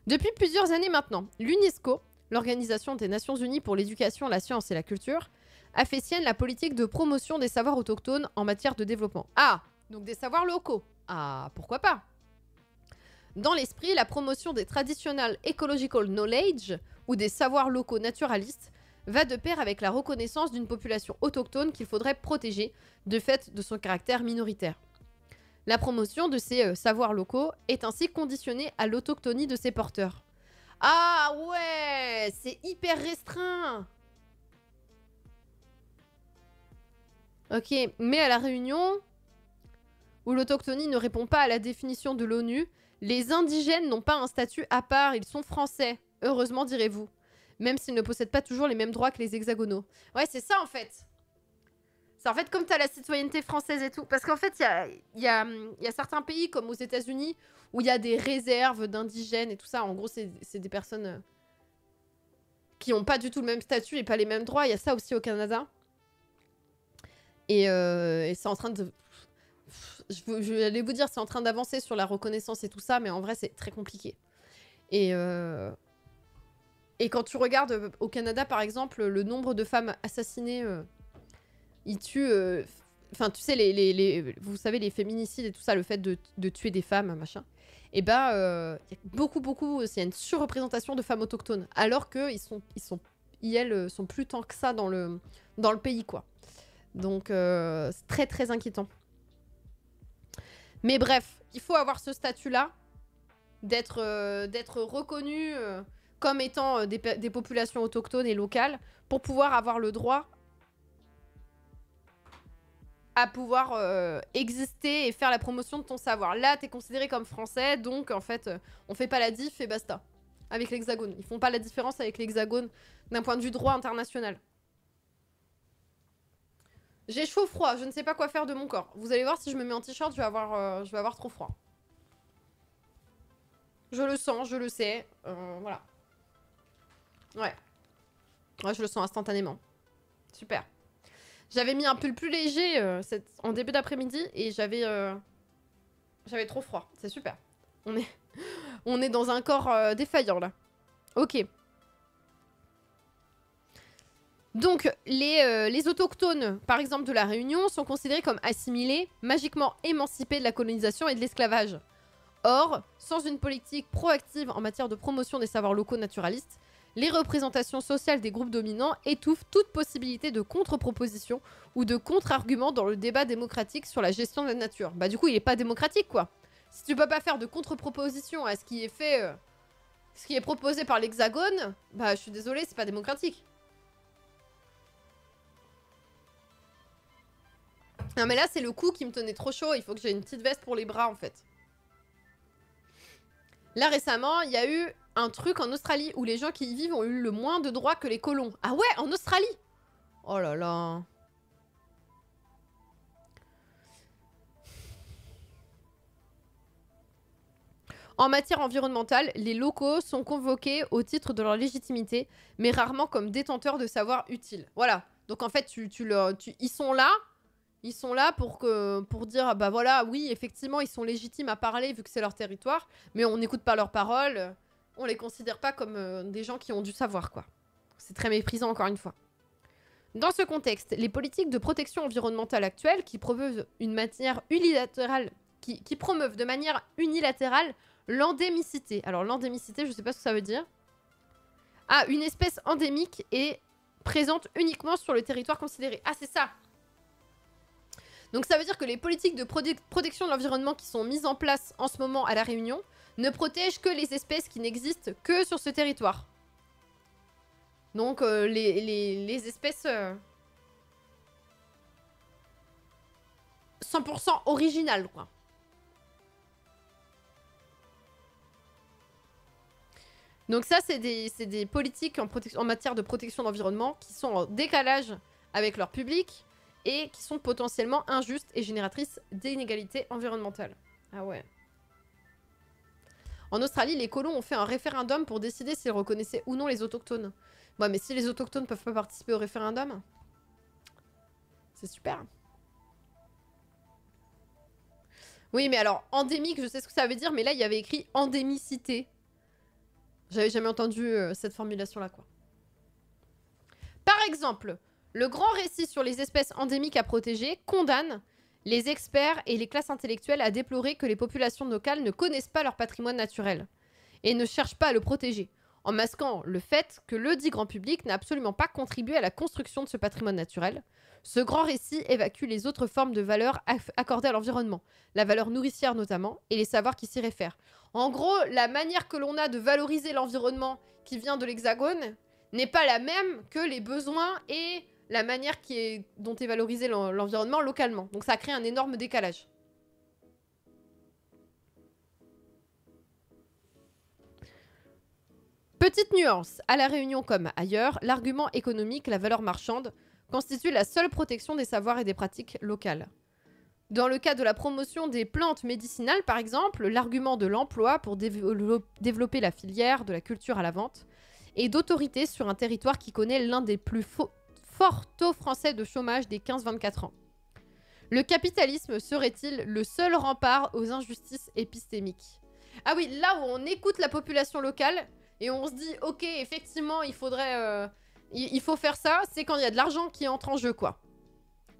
Depuis plusieurs années maintenant, l'UNESCO, l'Organisation des Nations Unies pour l'éducation, la science et la culture, a fait sienne la politique de promotion des savoirs autochtones en matière de développement. Ah, donc des savoirs locaux. Ah, pourquoi pas? Dans l'esprit, la promotion des traditional ecological knowledge ou des savoirs locaux naturalistes va de pair avec la reconnaissance d'une population autochtone qu'il faudrait protéger de fait de son caractère minoritaire. La promotion de ces savoirs locaux est ainsi conditionnée à l'autochtonie de ses porteurs. Ah ouais, c'est hyper restreint. Ok, mais à La Réunion, où l'autochtonie ne répond pas à la définition de l'ONU, les indigènes n'ont pas un statut à part, ils sont français. Heureusement, direz-vous. Même s'ils ne possèdent pas toujours les mêmes droits que les hexagonaux. Ouais, c'est ça, en fait. C'est en fait comme t'as la citoyenneté française et tout. Parce qu'en fait, il y a certains pays, comme aux États-Unis, où il y a des réserves d'indigènes et tout ça. En gros, c'est des personnes qui n'ont pas du tout le même statut et pas les mêmes droits. Il y a ça aussi au Canada. Et c'est en train de... Je vais aller vous dire, c'est en train d'avancer sur la reconnaissance et tout ça, mais en vrai, c'est très compliqué. Et quand tu regardes au Canada, par exemple, le nombre de femmes assassinées, ils tuent... Enfin, tu sais, vous savez, les féminicides et tout ça, le fait de tuer des femmes, machin. Et bah, il y a beaucoup, il y a une surreprésentation de femmes autochtones, alors qu'elles sont plus tant que ça dans le pays, quoi. Donc, c'est très, très inquiétant. Mais bref, il faut avoir ce statut-là, d'être reconnu comme étant des populations autochtones et locales, pour pouvoir avoir le droit à pouvoir exister et faire la promotion de ton savoir. Là, t'es considéré comme français, donc en fait, on fait pas la diff et basta. Avec l'hexagone. Ils font pas la différence avec l'hexagone d'un point de vue droit international. J'ai chaud froid, je ne sais pas quoi faire de mon corps. Vous allez voir, si je me mets en t-shirt, je vais avoir trop froid. Je le sens, je le sais. Voilà. Ouais. Ouais, je le sens instantanément. Super. J'avais mis un pull plus léger en début d'après-midi et j'avais trop froid. C'est super. On est dans un corps défaillant, là. Ok. Donc, les autochtones, par exemple de la Réunion, sont considérés comme assimilés, magiquement émancipés de la colonisation et de l'esclavage. Or, sans une politique proactive en matière de promotion des savoirs locaux naturalistes, les représentations sociales des groupes dominants étouffent toute possibilité de contre-proposition ou de contre-argument dans le débat démocratique sur la gestion de la nature. Bah du coup, il est pas démocratique, quoi. Si tu peux pas faire de contre-proposition à ce qui est fait, ce qui est proposé par l'Hexagone, bah je suis désolée, c'est pas démocratique. Non mais là, c'est le cou qui me tenait trop chaud, il faut que j'ai une petite veste pour les bras, en fait. Là, récemment, il y a eu un truc en Australie où les gens qui y vivent ont eu le moins de droits que les colons. Ah ouais, en Australie! Oh là là. En matière environnementale, les locaux sont convoqués au titre de leur légitimité, mais rarement comme détenteurs de savoir utiles. Voilà. Donc en fait, ils sont là. Ils sont là pour dire, bah voilà, oui, effectivement, ils sont légitimes à parler vu que c'est leur territoire, mais on n'écoute pas leurs paroles, on les considère pas comme des gens qui ont du savoir, quoi. C'est très méprisant, encore une fois. Dans ce contexte, les politiques de protection environnementale actuelles qui promeuvent une manière unilatérale, qui promeuvent de manière unilatérale l'endémicité. Alors l'endémicité, je sais pas ce que ça veut dire. Ah, une espèce endémique est présente uniquement sur le territoire considéré. Ah, c'est ça. Donc ça veut dire que les politiques de protection de l'environnement qui sont mises en place en ce moment à La Réunion ne protègent que les espèces qui n'existent que sur ce territoire. Donc les espèces 100% originales, quoi. Donc ça, c'est des politiques en matière de protection de l'environnement qui sont en décalage avec leur public et qui sont potentiellement injustes et génératrices d'inégalités environnementales. Ah ouais. En Australie, les colons ont fait un référendum pour décider s'ils reconnaissaient ou non les autochtones. Ouais, mais si les autochtones peuvent pas participer au référendum, c'est super. Oui, mais alors, endémique, je sais ce que ça veut dire, mais là, il y avait écrit endémicité. J'avais jamais entendu cette formulation-là, quoi. Par exemple, le grand récit sur les espèces endémiques à protéger condamne les experts et les classes intellectuelles à déplorer que les populations locales ne connaissent pas leur patrimoine naturel et ne cherchent pas à le protéger, en masquant le fait que le dit grand public n'a absolument pas contribué à la construction de ce patrimoine naturel. Ce grand récit évacue les autres formes de valeurs accordées à l'environnement, la valeur nourricière notamment, et les savoirs qui s'y réfèrent. En gros, la manière que l'on a de valoriser l'environnement qui vient de l'Hexagone n'est pas la même que les besoins et la manière dont est valorisé l'environnement localement. Donc ça crée un énorme décalage. Petite nuance, à La Réunion comme ailleurs, l'argument économique, la valeur marchande, constitue la seule protection des savoirs et des pratiques locales. Dans le cas de la promotion des plantes médicinales, par exemple, l'argument de l'emploi pour développer la filière, de la culture à la vente, et d'autorité sur un territoire qui connaît l'un des plus forts taux français de chômage des 15-24 ans. Le capitalisme serait-il le seul rempart aux injustices épistémiques? Ah oui, là où on écoute la population locale et on se dit, ok, effectivement, il faudrait... il faut faire ça, c'est quand il y a de l'argent qui entre en jeu, quoi.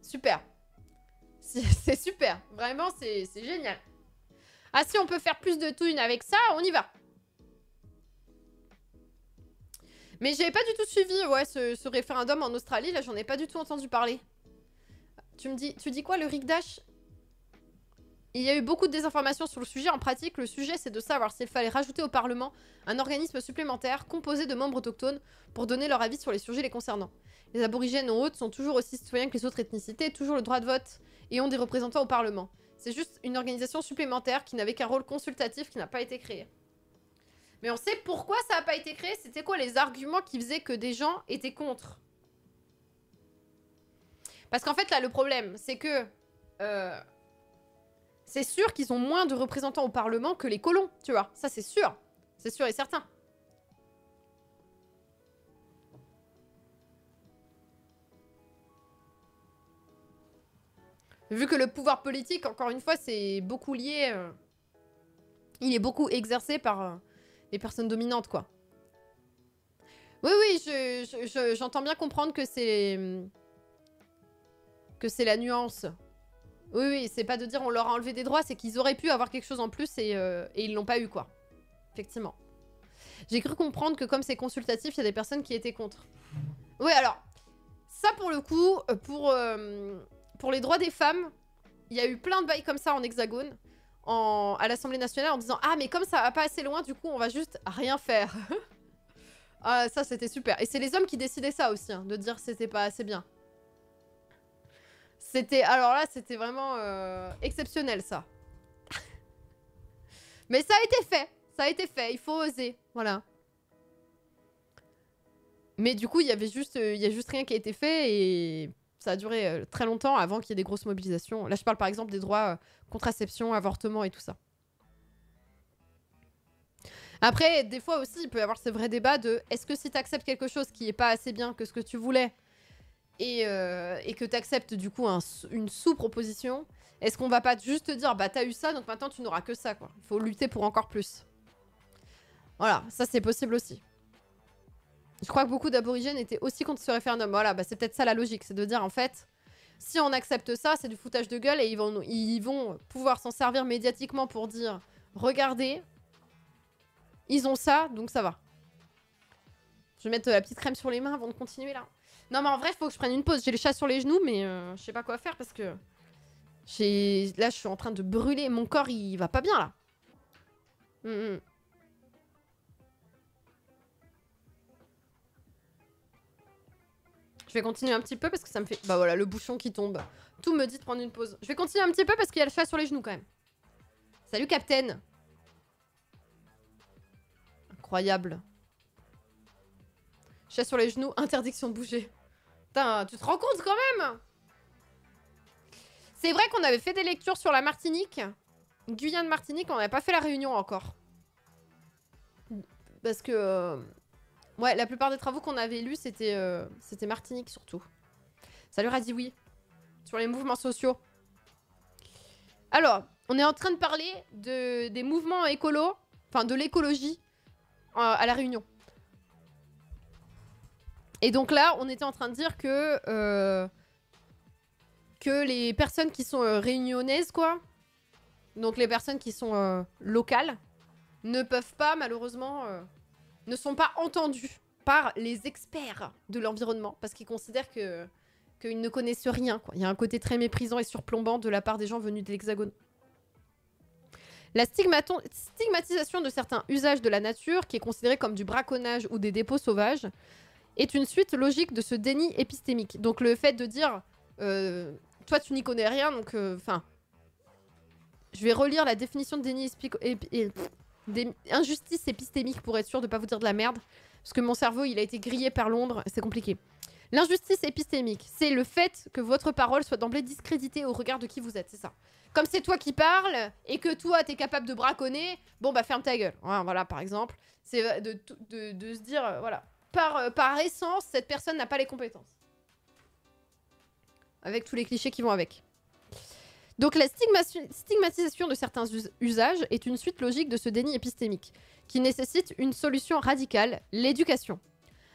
Super. C'est super. Vraiment, c'est génial. Ah, si on peut faire plus de thunes avec ça, on y va. Mais j'avais pas du tout suivi ouais, ce référendum en Australie. Là, j'en ai pas du tout entendu parler. Tu dis quoi, le Rigdash? Il y a eu beaucoup de désinformations sur le sujet. En pratique, le sujet, c'est de savoir s'il fallait rajouter au Parlement un organisme supplémentaire composé de membres autochtones pour donner leur avis sur les sujets les concernant. Les aborigènes en haute sont toujours aussi citoyens que les autres ethnicités, toujours le droit de vote et ont des représentants au Parlement. C'est juste une organisation supplémentaire qui n'avait qu'un rôle consultatif qui n'a pas été créé. Mais on sait pourquoi ça n'a pas été créé. C'était quoi les arguments qui faisaient que des gens étaient contre? Parce qu'en fait, là, le problème, c'est que... C'est sûr qu'ils ont moins de représentants au Parlement que les colons, tu vois. Ça, c'est sûr. C'est sûr et certain. Vu que le pouvoir politique, encore une fois, c'est beaucoup lié... il est beaucoup exercé par les personnes dominantes, quoi. Oui, oui, j'entends bien comprendre que c'est... la nuance. Oui, oui, c'est pas de dire on leur a enlevé des droits, c'est qu'ils auraient pu avoir quelque chose en plus et ils l'ont pas eu, quoi. Effectivement. J'ai cru comprendre que comme c'est consultatif, il y a des personnes qui étaient contre. Oui, alors, ça pour le coup, pour les droits des femmes, il y a eu plein de bails comme ça en hexagone, à l'Assemblée nationale, en disant « Ah, mais comme ça va pas assez loin, du coup, on va juste rien faire. » Ah, ça, c'était super. Et c'est les hommes qui décidaient ça aussi, hein, de dire c'était pas assez bien. C'était... Alors là, c'était vraiment exceptionnel, ça. Mais ça a été fait. Ça a été fait. Il faut oser. Voilà. Mais du coup, il y a juste rien qui a été fait et ça a duré très longtemps avant qu'il y ait des grosses mobilisations. Là, je parle par exemple des droits contraception, avortement et tout ça. Après, des fois aussi, il peut y avoir ce vrai débat de est-ce que si tu acceptes quelque chose qui est pas assez bien que ce que tu voulais et que tu acceptes du coup une sous-proposition, est-ce qu'on va pas juste te dire bah t'as eu ça donc maintenant tu n'auras que ça, quoi. Il faut lutter pour encore plus. Voilà, ça c'est possible aussi. Je crois que beaucoup d'aborigènes étaient aussi contre ce référendum. Voilà, bah c'est peut-être ça la logique, c'est de dire en fait, si on accepte ça, c'est du foutage de gueule et ils vont pouvoir s'en servir médiatiquement pour dire regardez, ils ont ça, donc ça va. Je vais mettre la petite crème sur les mains avant de continuer là. Non mais en vrai, il faut que je prenne une pause. J'ai les chats sur les genoux, mais je sais pas quoi faire parce que là, je suis en train de brûler. Mon corps, il va pas bien là. Je vais continuer un petit peu parce que ça me fait... Bah voilà, le bouchon qui tombe. Tout me dit de prendre une pause. Je vais continuer un petit peu parce qu'il y a le chat sur les genoux quand même. Salut, Captain. Incroyable. Chat sur les genoux, interdiction de bouger. Putain, tu te rends compte quand même? C'est vrai qu'on avait fait des lectures sur la Martinique. Guyane-Martinique, on n'avait pas fait la Réunion encore. Parce que... ouais, la plupart des travaux qu'on avait lus, c'était Martinique surtout. Salut Radiwi. Sur les mouvements sociaux. Alors, on est en train de parler des mouvements écolos, enfin de l'écologie à la Réunion. Et donc là, on était en train de dire que les personnes qui sont réunionnaises, quoi, donc les personnes qui sont locales, ne peuvent pas, malheureusement, ne sont pas entendues par les experts de l'environnement, parce qu'ils considèrent qu'ils ne connaissent rien, quoi. Il y a un côté très méprisant et surplombant de la part des gens venus de l'Hexagone. La stigmatisation de certains usages de la nature, qui est considérée comme du braconnage ou des dépôts sauvages, est une suite logique de ce déni épistémique. Donc le fait de dire toi tu n'y connais rien, donc enfin je vais relire la définition de déni injustice épistémique pour être sûr de pas vous dire de la merde, parce que mon cerveau il a été grillé par Londres, c'est compliqué. L'injustice épistémique, c'est le fait que votre parole soit d'emblée discréditée au regard de qui vous êtes, c'est ça. Comme c'est toi qui parles et que toi t'es capable de braconner, bon bah ferme ta gueule. Voilà, par exemple, c'est de se dire voilà. Par essence, cette personne n'a pas les compétences. Avec tous les clichés qui vont avec. Donc la stigmatisation de certains usages est une suite logique de ce déni épistémique, qui nécessite une solution radicale, l'éducation.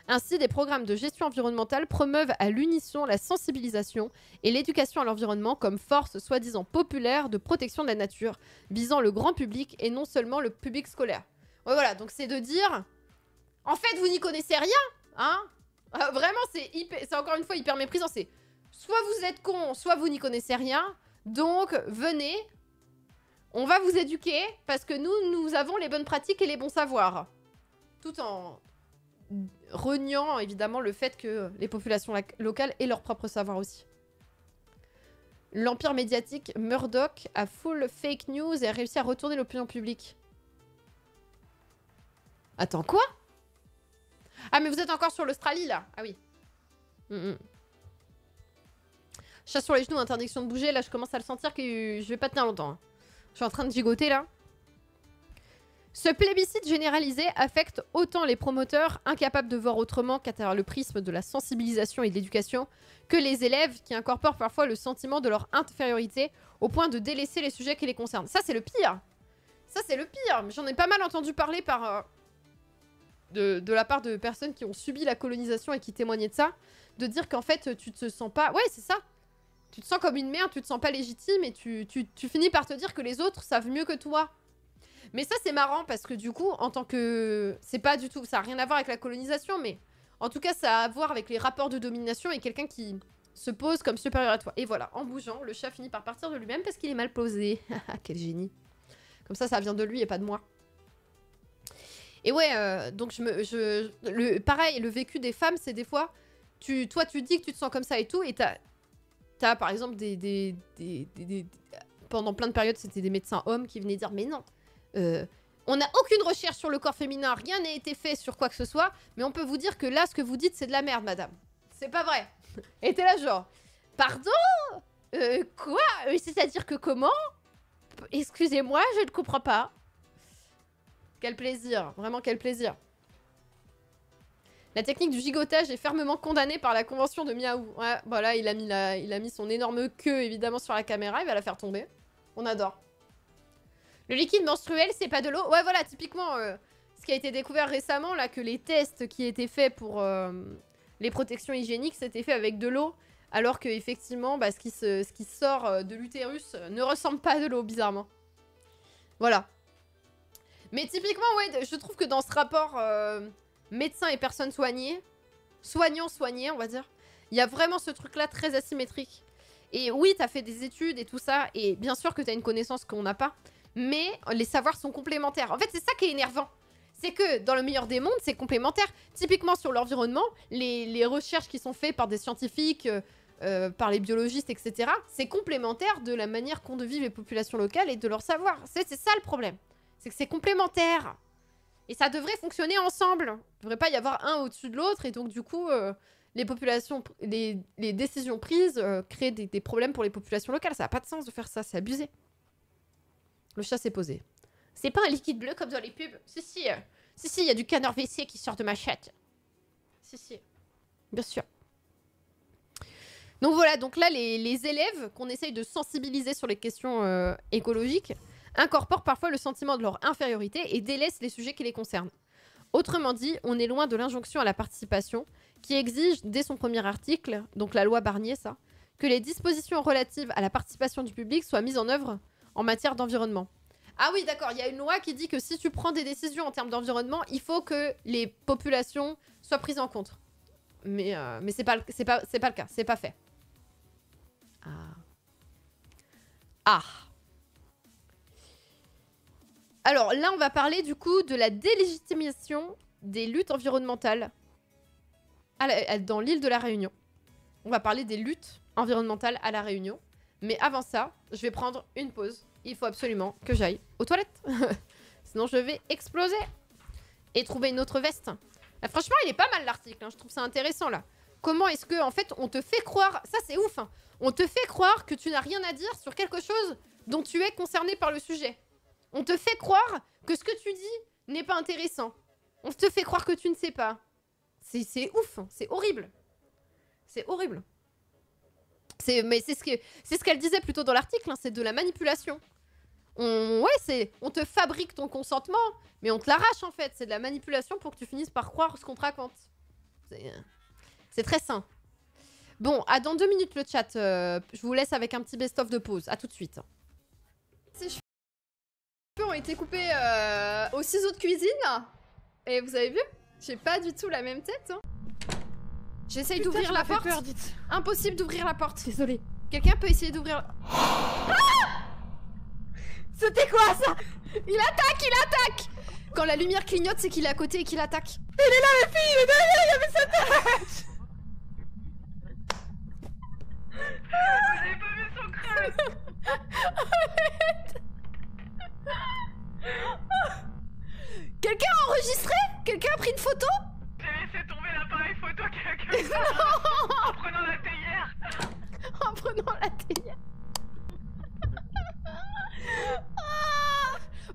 Ainsi, des programmes de gestion environnementale promeuvent à l'unisson la sensibilisation et l'éducation à l'environnement comme force soi-disant populaire de protection de la nature, visant le grand public et non seulement le public scolaire. Ouais, voilà, donc c'est de dire... En fait, vous n'y connaissez rien, hein. Vraiment, c'est encore une fois hyper méprisant. C'est soit vous êtes con, soit vous n'y connaissez rien. Donc, venez, on va vous éduquer parce que nous avons les bonnes pratiques et les bons savoirs. Tout en reniant, évidemment, le fait que les populations locales aient leur propre savoir aussi. L'empire médiatique Murdoch a full fake news et a réussi à retourner l'opinion publique. Attends, quoi ? Ah, mais vous êtes encore sur l'Australie, là. Ah oui. Chat sur les genoux, interdiction de bouger. Là, je commence à le sentir que je vais pas tenir longtemps. Hein. Je suis en train de gigoter là. Ce plébiscite généralisé affecte autant les promoteurs, incapables de voir autrement qu'à travers le prisme de la sensibilisation et de l'éducation, que les élèves qui incorporent parfois le sentiment de leur infériorité au point de délaisser les sujets qui les concernent. Ça, c'est le pire. Ça, c'est le pire. J'en ai pas mal entendu parler par... de la part de personnes qui ont subi la colonisation et qui témoignaient de ça, de dire qu'en fait, tu te sens pas... Ouais, c'est ça. Tu te sens comme une merde, tu te sens pas légitime et tu finis par te dire que les autres savent mieux que toi. Mais ça, c'est marrant parce que du coup, en tant que... C'est pas du tout... Ça a rien à voir avec la colonisation, mais... En tout cas, ça a à voir avec les rapports de domination et quelqu'un qui se pose comme supérieur à toi. Et voilà, en bougeant, le chat finit par partir de lui-même parce qu'il est mal posé. Quel génie. Comme ça vient de lui et pas de moi. Et ouais, donc pareil, le vécu des femmes, c'est des fois... Toi, tu dis que tu te sens comme ça et tout, et t'as par exemple pendant plein de périodes, c'était des médecins hommes qui venaient dire « Mais non on n'a aucune recherche sur le corps féminin, rien n'a été fait sur quoi que ce soit, mais on peut vous dire que là, ce que vous dites, c'est de la merde, madame. C'est pas vrai. » Et t'es là genre « Pardon quoi c'est-à-dire que comment? Excusez-moi, je ne comprends pas. » Quel plaisir, vraiment quel plaisir. La technique du gigotage est fermement condamnée par la convention de Miaou. Ouais, voilà, il a mis son énorme queue évidemment sur la caméra, il va la faire tomber. On adore. Le liquide menstruel, c'est pas de l'eau. Ouais, voilà, typiquement, ce qui a été découvert récemment, là, que les tests qui étaient faits pour les protections hygiéniques, c'était fait avec de l'eau, alors que effectivement, bah, ce qui sort de l'utérus ne ressemble pas à de l'eau, bizarrement. Voilà. Mais typiquement, ouais, je trouve que dans ce rapport médecin et personnes soignées, soignant-soigné, on va dire, il y a vraiment ce truc-là très asymétrique. Et oui, t'as fait des études et tout ça, et bien sûr que t'as une connaissance qu'on n'a pas, mais les savoirs sont complémentaires. En fait, c'est ça qui est énervant. C'est que, dans le meilleur des mondes, c'est complémentaire. Typiquement, sur l'environnement, les recherches qui sont faites par des scientifiques, par les biologistes, etc., c'est complémentaire de la manière qu'ont de vivre les populations locales et de leur savoir. C'est ça le problème. C'est que c'est complémentaire. Et ça devrait fonctionner ensemble. Il ne devrait pas y avoir un au-dessus de l'autre, et donc, du coup, les décisions prises créent des problèmes pour les populations locales. Ça n'a pas de sens de faire ça, c'est abusé. Le chat s'est posé. C'est pas un liquide bleu comme dans les pubs. Si, il y a du canard WC qui sort de ma chatte. Si. Bien sûr. Donc voilà, donc là, les élèves qu'on essaye de sensibiliser sur les questions écologiques incorporent parfois le sentiment de leur infériorité et délaissent les sujets qui les concernent. Autrement dit, on est loin de l'injonction à la participation qui exige, dès son premier article, donc la loi Barnier, ça, que les dispositions relatives à la participation du public soient mises en œuvre en matière d'environnement. Ah oui, d'accord, il y a une loi qui dit que si tu prends des décisions en termes d'environnement, il faut que les populations soient prises en compte. Mais c'est pas le cas, c'est pas fait. Ah. Alors là, on va parler du coup de la délégitimation des luttes environnementales dans l'île de la Réunion. On va parler des luttes environnementales à la Réunion. Mais avant ça, je vais prendre une pause. Il faut absolument que j'aille aux toilettes. Sinon, je vais exploser. Et trouver une autre veste. Là, franchement, il est pas mal l'article. Hein. Je trouve ça intéressant, là. Comment est-ce que, en fait, on te fait croire... Ça, c'est ouf. Hein. On te fait croire que tu n'as rien à dire sur quelque chose dont tu es concerné par le sujet. On te fait croire que ce que tu dis n'est pas intéressant. On te fait croire que tu ne sais pas. C'est ouf. Hein. C'est horrible. C'est horrible. Mais c'est ce qu'elle disait plutôt dans l'article, hein, c'est de la manipulation. On te fabrique ton consentement, mais on te l'arrache en fait. C'est de la manipulation pour que tu finisses par croire ce qu'on te raconte. C'est très sain. Bon, à dans 2 minutes le chat. Je vous laisse avec un petit best-of de pause. À tout de suite. Ces cheveux ont été coupés au ciseau de cuisine. Et vous avez vu? J'ai pas du tout la même tête. Hein. J'essaye d'ouvrir la porte. Peur, impossible d'ouvrir la porte. Désolée. Quelqu'un peut essayer d'ouvrir... Ah! C'était quoi ça? Il attaque! Quand la lumière clignote, c'est qu'il est à côté et qu'il attaque. Il est là, les filles! Il est derrière, il y avait sa tête! Vous avez pas vu son crâne? Quelqu'un a enregistré? Quelqu'un a pris une photo? J'ai laissé tomber l'appareil photo qui a en prenant la théière. En prenant la théière.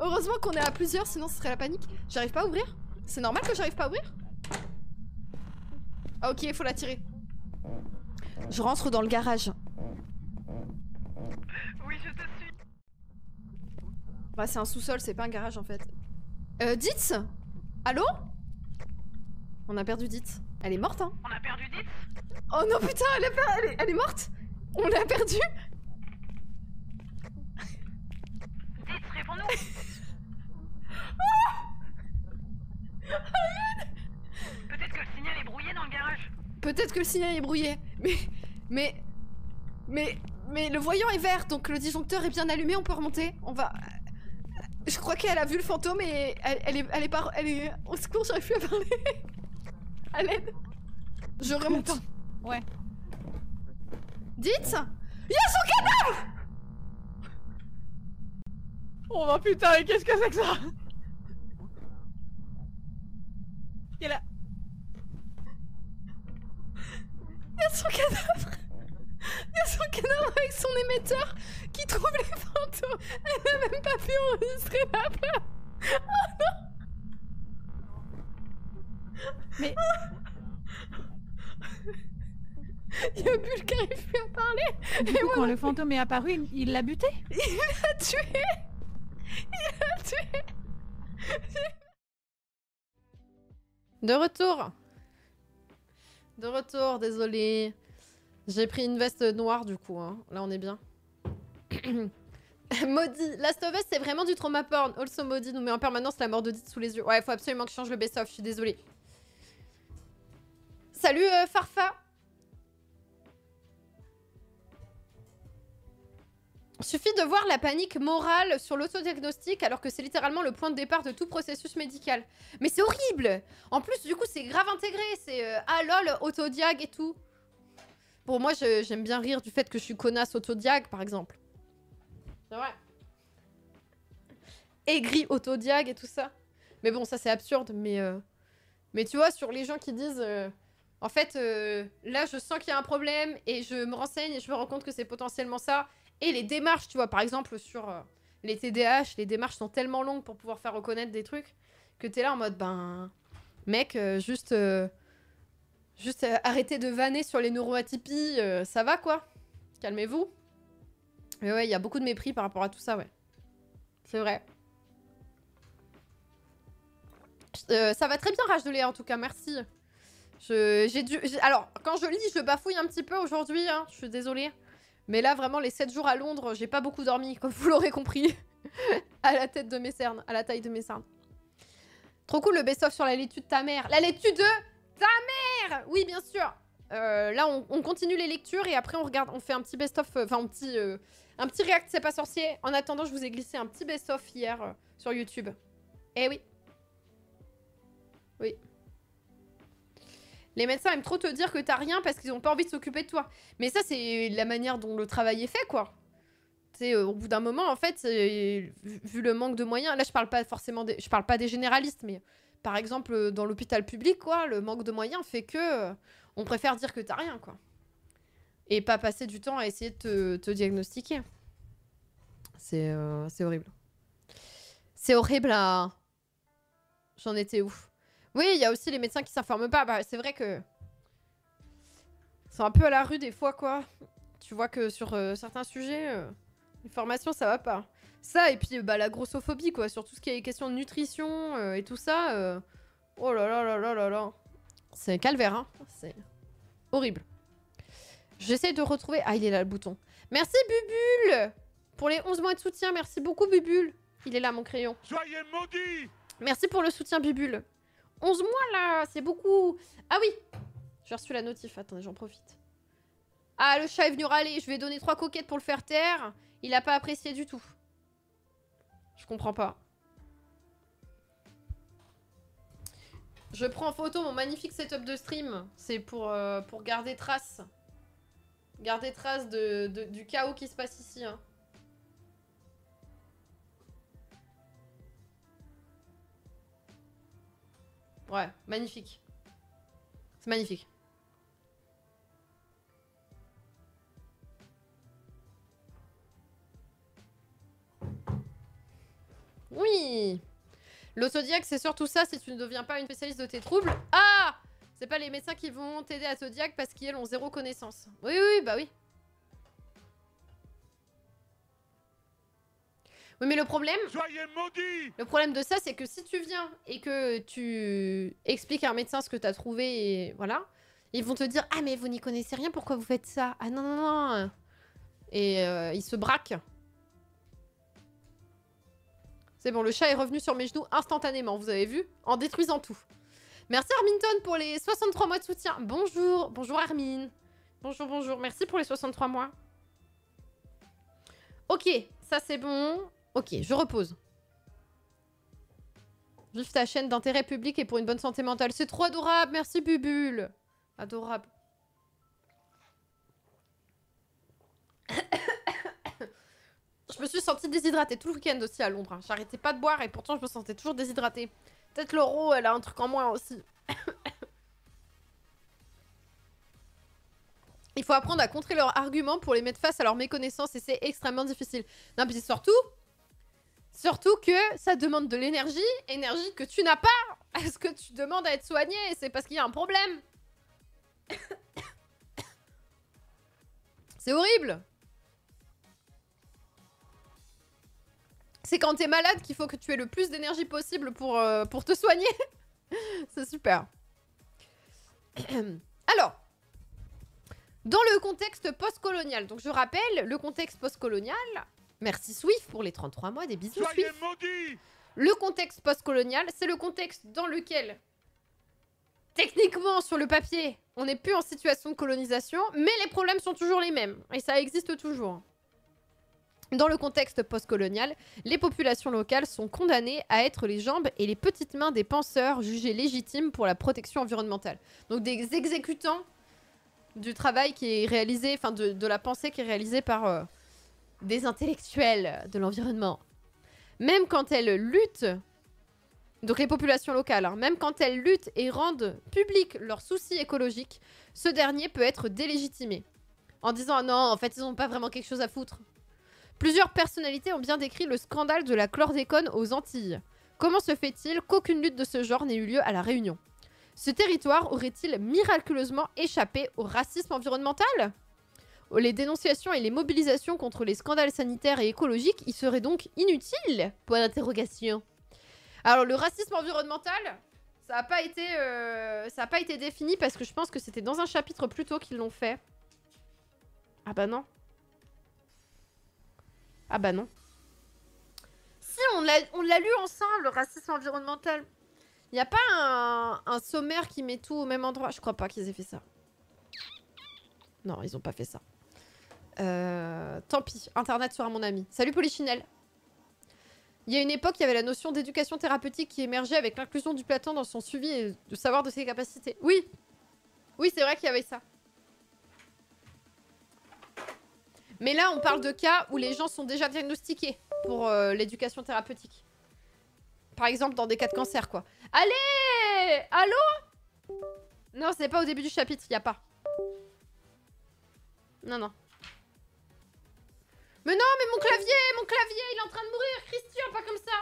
Heureusement qu'on est à plusieurs, sinon ce serait la panique. J'arrive pas à ouvrir? C'est normal que j'arrive pas à ouvrir? Ah ok, il faut la tirer. Je rentre dans le garage. Oui, je te suis. Bah c'est un sous-sol, c'est pas un garage en fait. Ditz? Allô? On a perdu Ditz. Elle est morte hein? On a perdu Ditz. Oh non putain, elle est morte? On l'a perdue? Ditz, réponds-nous. Peut-être que le signal est brouillé dans le garage. Peut-être que le signal est brouillé. Mais le voyant est vert, donc le disjoncteur est bien allumé, on peut remonter. On va... Je crois qu'elle a vu le fantôme et elle est... Au secours, j'arrive plus à parler. À l'aide. Je remonte. Ouais. Dites, il y a son cadavre. Oh bah putain, mais qu'est-ce que c'est que ça? Il y a la... Il y a son cadavre. Il y a son cadavre avec son émetteur qui trouve les fantômes. Elle n'a même pas pu enregistrer la peur. Oh non. Mais... Il y a Bulle qui arrive plus à parler. Du coup, quand le fantôme est apparu, il l'a buté? Il l'a tué. Il l'a tué. De retour. De retour, désolé. J'ai pris une veste noire du coup, hein. Là on est bien. Maudit. Last of Us c'est vraiment du trauma porn. Also Maudit nous met en permanence la mort de Dith sous les yeux. Ouais, faut absolument que je change le best-of, je suis désolée. Salut Farfa. Suffit de voir la panique morale sur l'autodiagnostic alors que c'est littéralement le point de départ de tout processus médical. Mais c'est horrible. En plus, du coup, c'est grave intégré. C'est ah lol, autodiag et tout. Bon, moi, j'aime bien rire du fait que je suis connasse autodiag, par exemple. C'est vrai. Aigri autodiag et tout ça. Mais bon, ça, c'est absurde. Mais tu vois, sur les gens qui disent... en fait, là, je sens qu'il y a un problème et je me renseigne et je me rends compte que c'est potentiellement ça. Et les démarches, tu vois, par exemple, sur les TDAH, les démarches sont tellement longues pour pouvoir faire reconnaître des trucs que t'es là en mode, ben, mec, juste arrêtez de vanner sur les neuroatypies, ça va, quoi. Calmez-vous. Mais ouais, il y a beaucoup de mépris par rapport à tout ça, ouais. C'est vrai. Ça va très bien, Rage de Léa, en tout cas, merci. Alors, quand je lis, je bafouille un petit peu aujourd'hui, hein, je suis désolée. Mais là, vraiment, les 7 jours à Londres, j'ai pas beaucoup dormi, comme vous l'aurez compris. À la tête de mes cernes, à la taille de mes cernes. Trop cool le best-of sur la laitue de ta mère. La laitue de ta mère! Oui, bien sûr. Là, on continue les lectures et après, on fait un petit best-of, enfin, un petit react, c'est pas sorcier. En attendant, je vous ai glissé un petit best-of hier sur YouTube. Eh oui. Oui. Les médecins aiment trop te dire que t'as rien parce qu'ils ont pas envie de s'occuper de toi. Mais ça, c'est la manière dont le travail est fait, quoi. Tu sais, au bout d'un moment, en fait, vu le manque de moyens... Là, je parle pas forcément je parle pas des généralistes, mais par exemple, dans l'hôpital public, quoi, le manque de moyens fait que on préfère dire que t'as rien, quoi. Et pas passer du temps à essayer de te diagnostiquer. C'est horrible. C'est horrible à... J'en étais où? Oui, il y a aussi les médecins qui s'informent pas. Bah, c'est vrai que... C'est un peu à la rue des fois, quoi. Tu vois que sur certains sujets, les formations, ça va pas. Ça, et puis bah, la grossophobie, quoi. Sur tout ce qui est question de nutrition et tout ça. Oh là là là là là là. C'est calvaire, hein. C'est horrible. J'essaie de retrouver... Ah, il est là, le bouton. Merci, Bubule! Pour les 11 mois de soutien, merci beaucoup, Bubule. Il est là, mon crayon. Soyez maudits! Merci pour le soutien, Bubule. 11 mois, là, c'est beaucoup. Ah oui, j'ai reçu la notif. Attendez, j'en profite. Ah, le chat est venu râler. Je lui ai donné 3 coquettes pour le faire taire. Il a pas apprécié du tout. Je comprends pas. Je prends en photo mon magnifique setup de stream. C'est pour garder trace. Garder trace du chaos qui se passe ici, hein. Ouais, magnifique. C'est magnifique. Oui. L'autodiac, c'est surtout ça si tu ne deviens pas une spécialiste de tes troubles. Ah! C'est pas les médecins qui vont t'aider à Zodiac parce qu'ils ont zéro connaissance. Oui, oui, bah oui. Oui, mais le problème... Soyez maudits! Le problème de ça, c'est que si tu viens et que tu expliques à un médecin ce que t'as trouvé et voilà, ils vont te dire « Ah, mais vous n'y connaissez rien, pourquoi vous faites ça? Ah non, non, non !» Et ils se braquent. C'est bon, le chat est revenu sur mes genoux instantanément, vous avez vu? En détruisant tout. Merci Arminton pour les 63 mois de soutien. Bonjour, bonjour Armin. Bonjour, bonjour. Merci pour les 63 mois. Ok, ça c'est bon. Ok, je repose. Vive ta chaîne d'intérêt public et pour une bonne santé mentale. C'est trop adorable. Merci Bubule. Adorable. Je me suis sentie déshydratée tout le week-end aussi à Londres. Hein. J'arrêtais pas de boire et pourtant je me sentais toujours déshydratée. Peut-être Lauro, elle a un truc en moins aussi. Il faut apprendre à contrer leurs arguments pour les mettre face à leur méconnaissance et c'est extrêmement difficile. Non, mais surtout que ça demande de l'énergie, énergie que tu n'as pas. Est-ce que tu demandes à être soigné? C'est parce qu'il y a un problème. C'est horrible. C'est quand t'es malade qu'il faut que tu aies le plus d'énergie possible pour te soigner. C'est super. Alors, dans le contexte post-colonial, donc je rappelle, le contexte post-colonial, merci Swift pour les 33 mois, des bisous Soyez Swift. maudits! Le contexte post-colonial, c'est le contexte dans lequel, techniquement, sur le papier, on n'est plus en situation de colonisation, mais les problèmes sont toujours les mêmes, et ça existe toujours. Dans le contexte post-colonial, les populations locales sont condamnées à être les jambes et les petites mains des penseurs jugés légitimes pour la protection environnementale. Donc des exécutants du travail qui est réalisé, enfin de la pensée qui est réalisée par des intellectuels de l'environnement. Même quand elles luttent, donc les populations locales, hein, même quand elles luttent et rendent publics leurs soucis écologiques, ce dernier peut être délégitimé. En disant « Ah non, en fait, ils n'ont pas vraiment quelque chose à foutre ». Plusieurs personnalités ont bien décrit le scandale de la chlordécone aux Antilles. Comment se fait-il qu'aucune lutte de ce genre n'ait eu lieu à La Réunion? Ce territoire aurait-il miraculeusement échappé au racisme environnemental? Les dénonciations et les mobilisations contre les scandales sanitaires et écologiques y seraient donc inutiles? Point d'interrogation. Alors le racisme environnemental, ça n'a pas été défini parce que je pense que c'était dans un chapitre plus tôt qu'ils l'ont fait. Ah bah non. Ah bah non. Si, on l'a lu ensemble, le racisme environnemental. Il n'y a pas un sommaire qui met tout au même endroit. Je crois pas qu'ils aient fait ça. Non, ils ont pas fait ça. Tant pis, Internet sera mon ami. Salut Polichinelle. Il y a une époque, il y avait la notion d'éducation thérapeutique qui émergeait avec l'inclusion du Platon dans son suivi et de savoir de ses capacités. Oui. Oui, c'est vrai qu'il y avait ça. Mais là, on parle de cas où les gens sont déjà diagnostiqués pour l'éducation thérapeutique. Par exemple, dans des cas de cancer, quoi. Allez! Allô? Non, c'est pas au début du chapitre, il y a pas. Non, non. Mais non, mais mon clavier, il est en train de mourir, Christian, pas comme ça.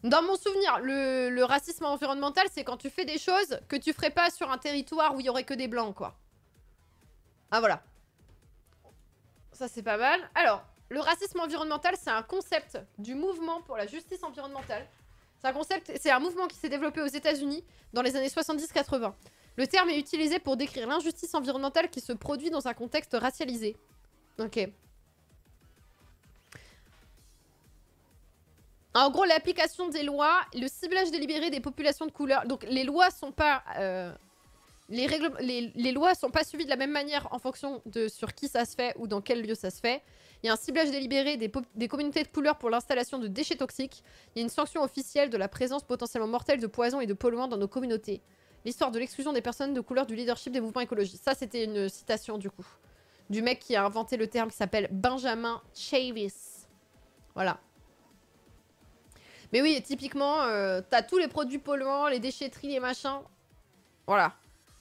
Dans mon souvenir, le racisme environnemental, c'est quand tu fais des choses que tu ferais pas sur un territoire où il y aurait que des blancs, quoi. Ah, voilà. Ça, c'est pas mal. Alors, le racisme environnemental, c'est un concept du mouvement pour la justice environnementale. C'est un mouvement qui s'est développé aux États-Unis dans les années 70-80. Le terme est utilisé pour décrire l'injustice environnementale qui se produit dans un contexte racialisé. Ok. En gros, l'application des lois, le ciblage délibéré des populations de couleur. Donc, les lois sont pas... les lois sont pas suivies de la même manière en fonction de sur qui ça se fait ou dans quel lieu ça se fait. Il y a un ciblage délibéré des communautés de couleurs pour l'installation de déchets toxiques. Il y a une sanction officielle de la présence potentiellement mortelle de poisons et de polluants dans nos communautés. L'histoire de l'exclusion des personnes de couleur du leadership des mouvements écologistes. Ça, c'était une citation, du coup. Du mec qui a inventé le terme qui s'appelle Benjamin Chavis. Voilà. Mais oui, typiquement, t'as tous les produits polluants, les déchetteries, les machins. Voilà.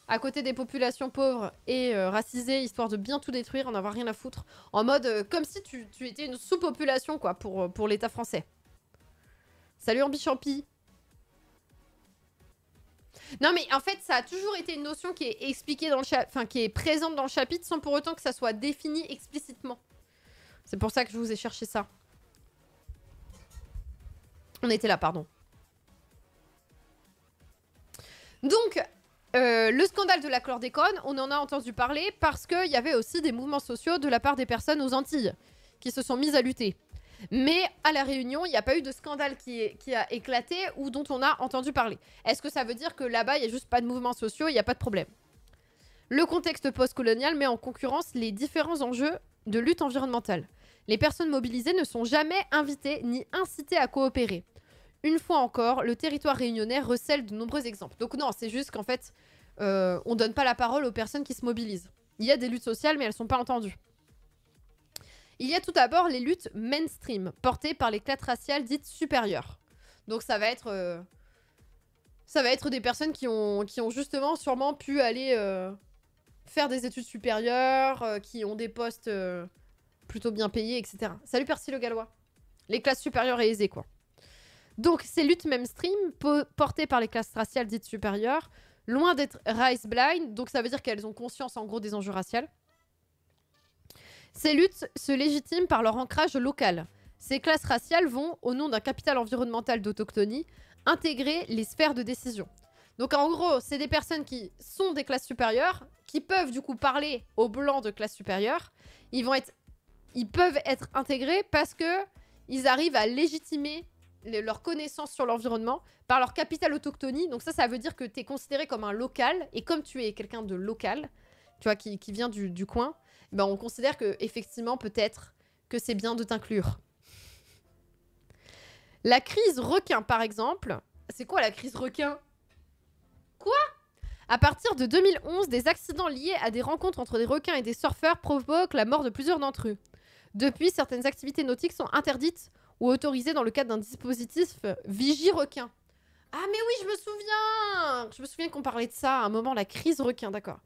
à côté des populations pauvres et racisées, histoire de bien tout détruire, en avoir rien à foutre. En mode, comme si tu étais une sous-population, quoi, pour l'État français. Salut Ambichampi. Non mais en fait, ça a toujours été une notion qui est expliquée dans le chapitre, enfin qui est présente dans le chapitre, sans pour autant que ça soit défini explicitement. C'est pour ça que je vous ai cherché ça. On était là, pardon. Donc, le scandale de la chlordécone, on en a entendu parler parce qu'il y avait aussi des mouvements sociaux de la part des personnes aux Antilles qui se sont mises à lutter. Mais à La Réunion, il n'y a pas eu de scandale qui a éclaté ou dont on a entendu parler. Est-ce que ça veut dire que là-bas, il n'y a juste pas de mouvements sociaux, il n'y a pas de problème? Le contexte post-colonial met en concurrence les différents enjeux de lutte environnementale. Les personnes mobilisées ne sont jamais invitées ni incitées à coopérer. Une fois encore, le territoire réunionnais recèle de nombreux exemples. Donc non, c'est juste qu'en fait, on donne pas la parole aux personnes qui se mobilisent. Il y a des luttes sociales, mais elles sont pas entendues. Il y a tout d'abord les luttes mainstream, portées par les classes raciales dites supérieures. Donc ça va être des personnes qui ont justement sûrement pu aller faire des études supérieures, qui ont des postes plutôt bien payés, etc. Salut Percy le Gallois. Les classes supérieures et aisées, quoi. Donc ces luttes mainstream, portées par les classes raciales dites supérieures, loin d'être race blind, donc ça veut dire qu'elles ont conscience en gros des enjeux raciaux. Ces luttes se légitiment par leur ancrage local. Ces classes raciales vont, au nom d'un capital environnemental d'autochtonie, intégrer les sphères de décision. Donc en gros, c'est des personnes qui sont des classes supérieures, qui peuvent du coup parler aux blancs de classes supérieures. Ils peuvent être intégrés parce que ils arrivent à légitimer leur connaissance sur l'environnement par leur capital autochtonie. Donc ça veut dire que tu es considéré comme un local, et comme tu es quelqu'un de local, tu vois, qui vient du coin, ben on considère que effectivement peut-être que c'est bien de t'inclure. La crise requin, par exemple. C'est quoi la crise requin? Quoi? À partir de 2011, des accidents liés à des rencontres entre des requins et des surfeurs provoquent la mort de plusieurs d'entre eux. Depuis, certaines activités nautiques sont interdites ou autorisées dans le cadre d'un dispositif Vigie requin. Ah mais oui, je me souviens! Je me souviens qu'on parlait de ça à un moment, la crise requin, d'accord.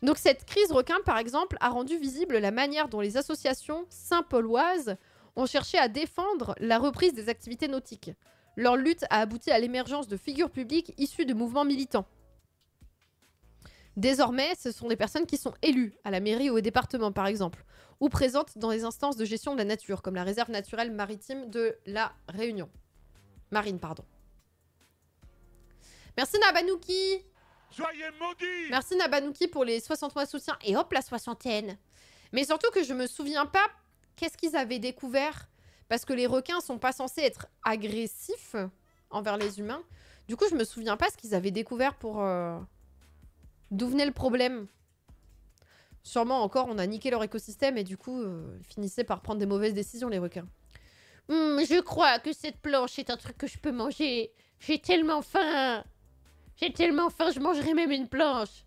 Donc cette crise requin, par exemple, a rendu visible la manière dont les associations saint-pauloises ont cherché à défendre la reprise des activités nautiques. Leur lutte a abouti à l'émergence de figures publiques issues de mouvements militants. Désormais, ce sont des personnes qui sont élues à la mairie ou au département, par exemple, ou présentes dans les instances de gestion de la nature, comme la réserve naturelle maritime de la Réunion. Marine, pardon. Merci Nabanouki! Soyez maudits! Merci Nabanouki pour les 60 mois de soutien. Et hop, la soixantaine. Mais surtout que je me souviens pas qu'est-ce qu'ils avaient découvert. Parce que les requins sont pas censés être agressifs envers les humains. Du coup, je me souviens pas ce qu'ils avaient découvert pour... D'où venait le problème. Sûrement encore, on a niqué leur écosystème et du coup, ils finissaient par prendre des mauvaises décisions, les requins. Je crois que cette planche est un truc que je peux manger. J'ai tellement faim. J'ai tellement faim, je mangerai même une planche.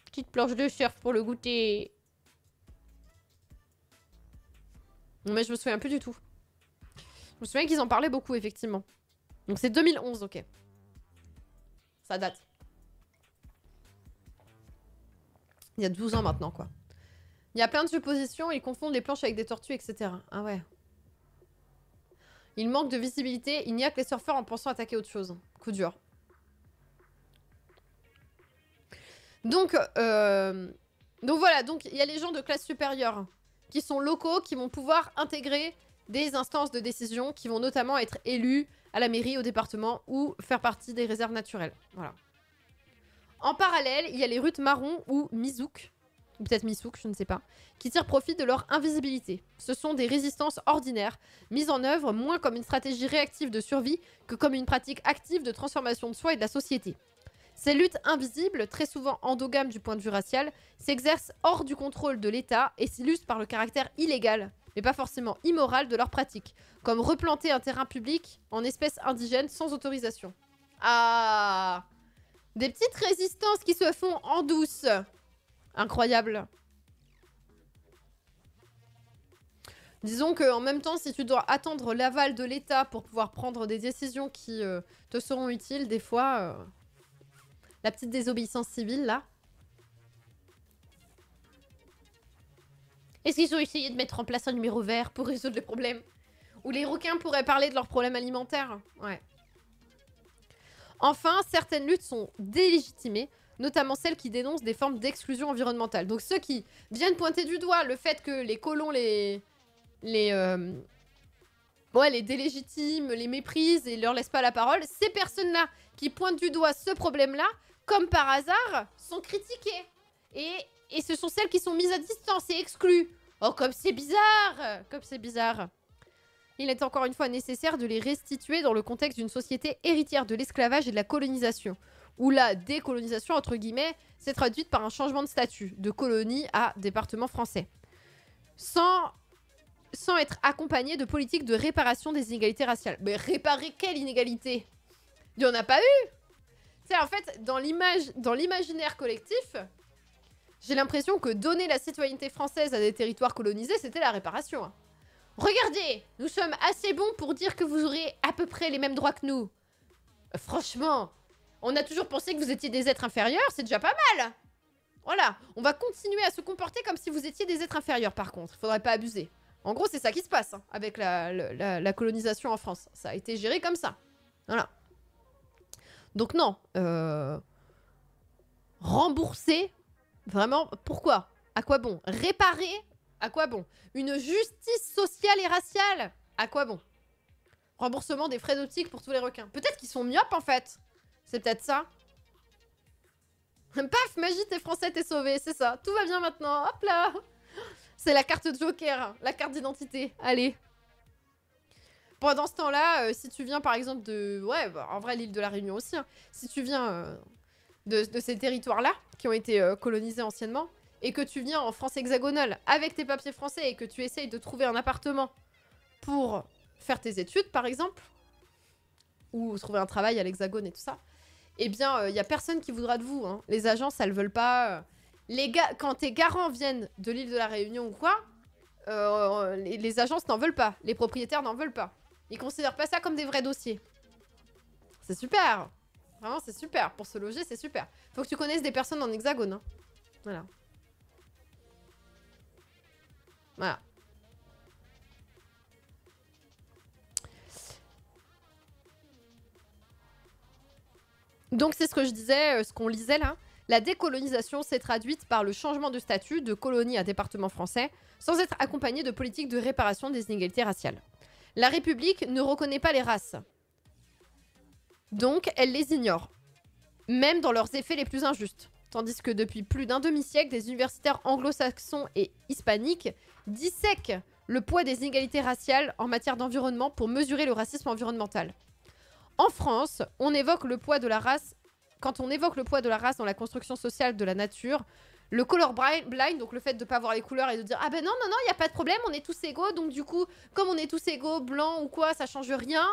Petite planche de surf pour le goûter. Mais je me souviens plus du tout. Je me souviens qu'ils en parlaient beaucoup, effectivement. Donc c'est 2011, ok. Ça date. Il y a 12 ans maintenant, quoi. Il y a plein de suppositions, ils confondent les planches avec des tortues, etc. Ah ouais. Il manque de visibilité, il n'y a que les surfeurs en pensant attaquer autre chose. Coup dur. Donc voilà, donc il y a les gens de classe supérieure qui sont locaux, qui vont pouvoir intégrer des instances de décision, qui vont notamment être élus à la mairie, au département, ou faire partie des réserves naturelles. Voilà. En parallèle, il y a les Rutes marrons ou Mizouk, ou peut-être Misouk, je ne sais pas, qui tirent profit de leur invisibilité. Ce sont des résistances ordinaires, mises en œuvre moins comme une stratégie réactive de survie que comme une pratique active de transformation de soi et de la société. Ces luttes invisibles, très souvent endogames du point de vue racial, s'exercent hors du contrôle de l'État et s'illustrent par le caractère illégal, mais pas forcément immoral de leurs pratiques, comme replanter un terrain public en espèces indigènes sans autorisation. Ah! Des petites résistances qui se font en douce. Incroyable. Disons qu'en même temps, si tu dois attendre l'aval de l'État pour pouvoir prendre des décisions qui te seront utiles, des fois, la petite désobéissance civile, là. Est-ce qu'ils ont essayé de mettre en place un numéro vert pour résoudre le problème? Ou les requins pourraient parler de leurs problèmes alimentaires? Ouais. Enfin, certaines luttes sont délégitimées, notamment celles qui dénoncent des formes d'exclusion environnementale. Donc ceux qui viennent pointer du doigt le fait que les colons les délégitiment, les méprisent et leur laissent pas la parole, ces personnes-là qui pointent du doigt ce problème-là, comme par hasard, sont critiquées. Et ce sont celles qui sont mises à distance et exclues. Oh, comme c'est bizarre! Comme c'est bizarre. Il est encore une fois nécessaire de les restituer dans le contexte d'une société héritière de l'esclavage et de la colonisation, où la décolonisation, entre guillemets, s'est traduite par un changement de statut, de colonie à département français. Sans être accompagné de politiques de réparation des inégalités raciales. Mais réparer quelle inégalité? Il n'y en a pas eu! Tu sais, en fait, dans l'imaginaire collectif, j'ai l'impression que donner la citoyenneté française à des territoires colonisés, c'était la réparation. Hein. Regardez, nous sommes assez bons pour dire que vous aurez à peu près les mêmes droits que nous. Franchement, on a toujours pensé que vous étiez des êtres inférieurs, c'est déjà pas mal. Voilà, on va continuer à se comporter comme si vous étiez des êtres inférieurs par contre, il faudrait pas abuser. En gros, c'est ça qui se passe hein, avec la colonisation en France. Ça a été géré comme ça. Voilà. Donc non, rembourser, vraiment, pourquoi? À quoi bon? Réparer? À quoi bon? Une justice sociale et raciale? À quoi bon? Remboursement des frais d'optique pour tous les requins. Peut-être qu'ils sont myopes en fait. C'est peut-être ça. Paf, magie, t'es français, t'es sauvé, c'est ça. Tout va bien maintenant, hop là. C'est la carte Joker, la carte d'identité. Allez. Pendant ce temps-là, si tu viens par exemple de... Ouais, bah, en vrai l'île de la Réunion aussi. Hein. Si tu viens de ces territoires-là, qui ont été colonisés anciennement, et que tu viens en France hexagonale avec tes papiers français et que tu essayes de trouver un appartement pour faire tes études, par exemple, ou trouver un travail à l'hexagone et tout ça, eh bien, il y a personne qui voudra de vous. Hein. Les agences, elles veulent pas... Les gars, quand tes garants viennent de l'île de la Réunion ou quoi, les agences n'en veulent pas. Les propriétaires n'en veulent pas. Ils considèrent pas ça comme des vrais dossiers. C'est super. Vraiment, c'est super. Pour se loger, c'est super. Faut que tu connaisses des personnes en hexagone. Hein. Voilà. Voilà. Donc c'est ce que je disais, ce qu'on lisait là. La décolonisation s'est traduite par le changement de statut de colonie à département français, sans être accompagnée de politiques de réparation des inégalités raciales. La République ne reconnaît pas les races. Donc elle les ignore, même dans leurs effets les plus injustes. Tandis que depuis plus d'un demi-siècle, des universitaires anglo-saxons et hispaniques dissèquent le poids des inégalités raciales en matière d'environnement pour mesurer le racisme environnemental. En France, on évoque le poids de la race. Quand on évoque le poids de la race dans la construction sociale de la nature, le color blind, donc le fait de ne pas voir les couleurs et de dire ah ben non, il n'y a pas de problème, on est tous égaux, donc du coup, comme on est tous égaux, blancs ou quoi, ça change rien.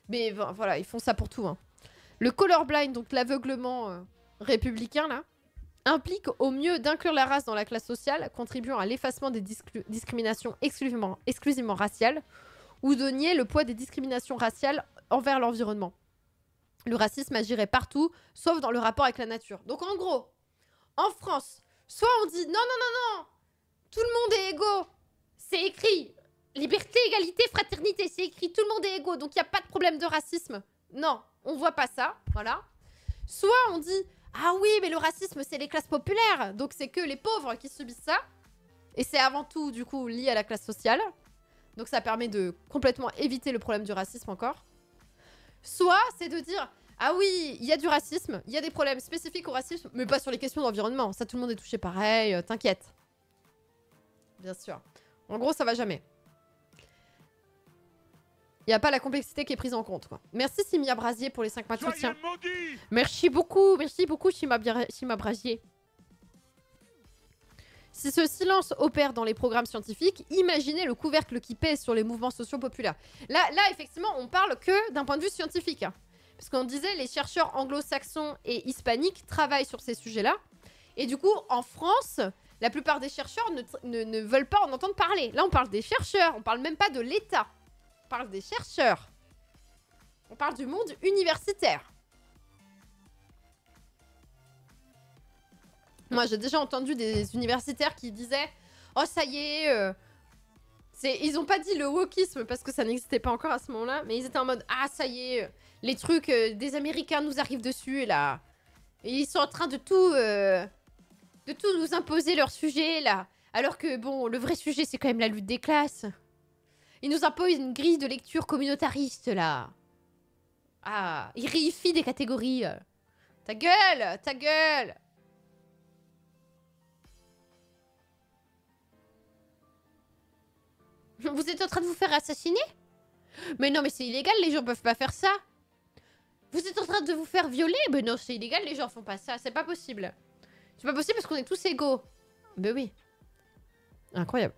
Mais voilà, ils font ça pour tout. Hein. Le color blind, donc l'aveuglement républicain là, implique au mieux d'inclure la race dans la classe sociale, contribuant à l'effacement des discriminations exclusivement raciales, ou de nier le poids des discriminations raciales envers l'environnement. Le racisme agirait partout, sauf dans le rapport avec la nature. Donc en gros, en France, soit on dit non, tout le monde est égaux, c'est écrit, liberté, égalité, fraternité, c'est écrit, tout le monde est égaux, donc il n'y a pas de problème de racisme. Non, on voit pas ça, voilà. Soit on dit, ah oui, mais le racisme, c'est les classes populaires, donc c'est que les pauvres qui subissent ça, et c'est avant tout, du coup, lié à la classe sociale. Donc ça permet de complètement éviter le problème du racisme encore. Soit c'est de dire, ah oui, il y a du racisme, il y a des problèmes spécifiques au racisme, mais pas sur les questions d'environnement. Ça, tout le monde est touché pareil, t'inquiète. Bien sûr. En gros, ça va jamais. Il n'y a pas la complexité qui est prise en compte, quoi. Merci Simia Brasier pour les 5 mois de soutien. Merci beaucoup Simia Brasier. Si ce silence opère dans les programmes scientifiques, imaginez le couvercle qui pèse sur les mouvements sociaux populaires. Là, effectivement, on parle que d'un point de vue scientifique. Hein. Parce qu'on disait, les chercheurs anglo-saxons et hispaniques travaillent sur ces sujets-là. Et du coup, en France, La plupart des chercheurs ne veulent pas en entendre parler. Là, on parle des chercheurs, on parle même pas de l'État. On parle des chercheurs. On parle du monde universitaire. Moi, j'ai déjà entendu des universitaires qui disaient « Oh, ça y est ils ont pas dit le wokisme parce que ça n'existait pas encore à ce moment-là, mais ils étaient en mode « Ah, ça y est, les trucs des Américains nous arrivent dessus, là. Et ils sont en train de tout nous imposer leur sujet, là. Alors que, bon, le vrai sujet, c'est quand même la lutte des classes. Ils nous imposent une grille de lecture communautariste, là. Ah, ils réifient des catégories. Ta gueule, ta gueule. Vous êtes en train de vous faire assassiner? Mais non, mais c'est illégal, les gens peuvent pas faire ça. Vous êtes en train de vous faire violer? Mais non, c'est illégal, les gens font pas ça, c'est pas possible. C'est pas possible parce qu'on est tous égaux. Ben oui. Incroyable.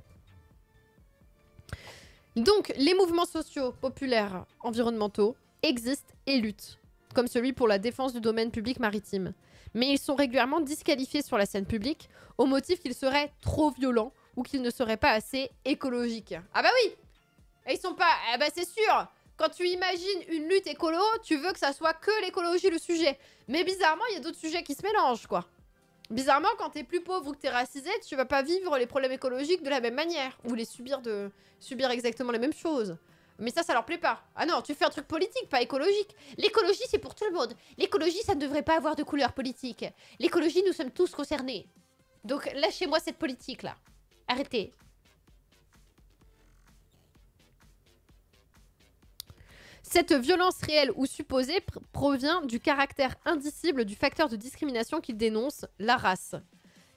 Donc, les mouvements sociaux, populaires, environnementaux existent et luttent, comme celui pour la défense du domaine public maritime. Mais ils sont régulièrement disqualifiés sur la scène publique au motif qu'ils seraient trop violents ou qu'ils ne seraient pas assez écologiques. Ah bah oui! Et ils sont pas... Ah bah c'est sûr! Quand tu imagines une lutte écolo, tu veux que ça soit que l'écologie le sujet. Mais bizarrement, il y a d'autres sujets qui se mélangent, quoi. Bizarrement, quand t'es plus pauvre ou que t'es racisé, tu vas pas vivre les problèmes écologiques de la même manière. Ou les subir exactement les mêmes choses. Mais ça leur plaît pas. Ah non, tu fais un truc politique, pas écologique. L'écologie, c'est pour tout le monde. L'écologie, ça ne devrait pas avoir de couleur politique. L'écologie, nous sommes tous concernés. Donc lâchez-moi cette politique-là. Arrêtez. Cette violence réelle ou supposée provient du caractère indicible du facteur de discrimination qu'il dénonce, la race.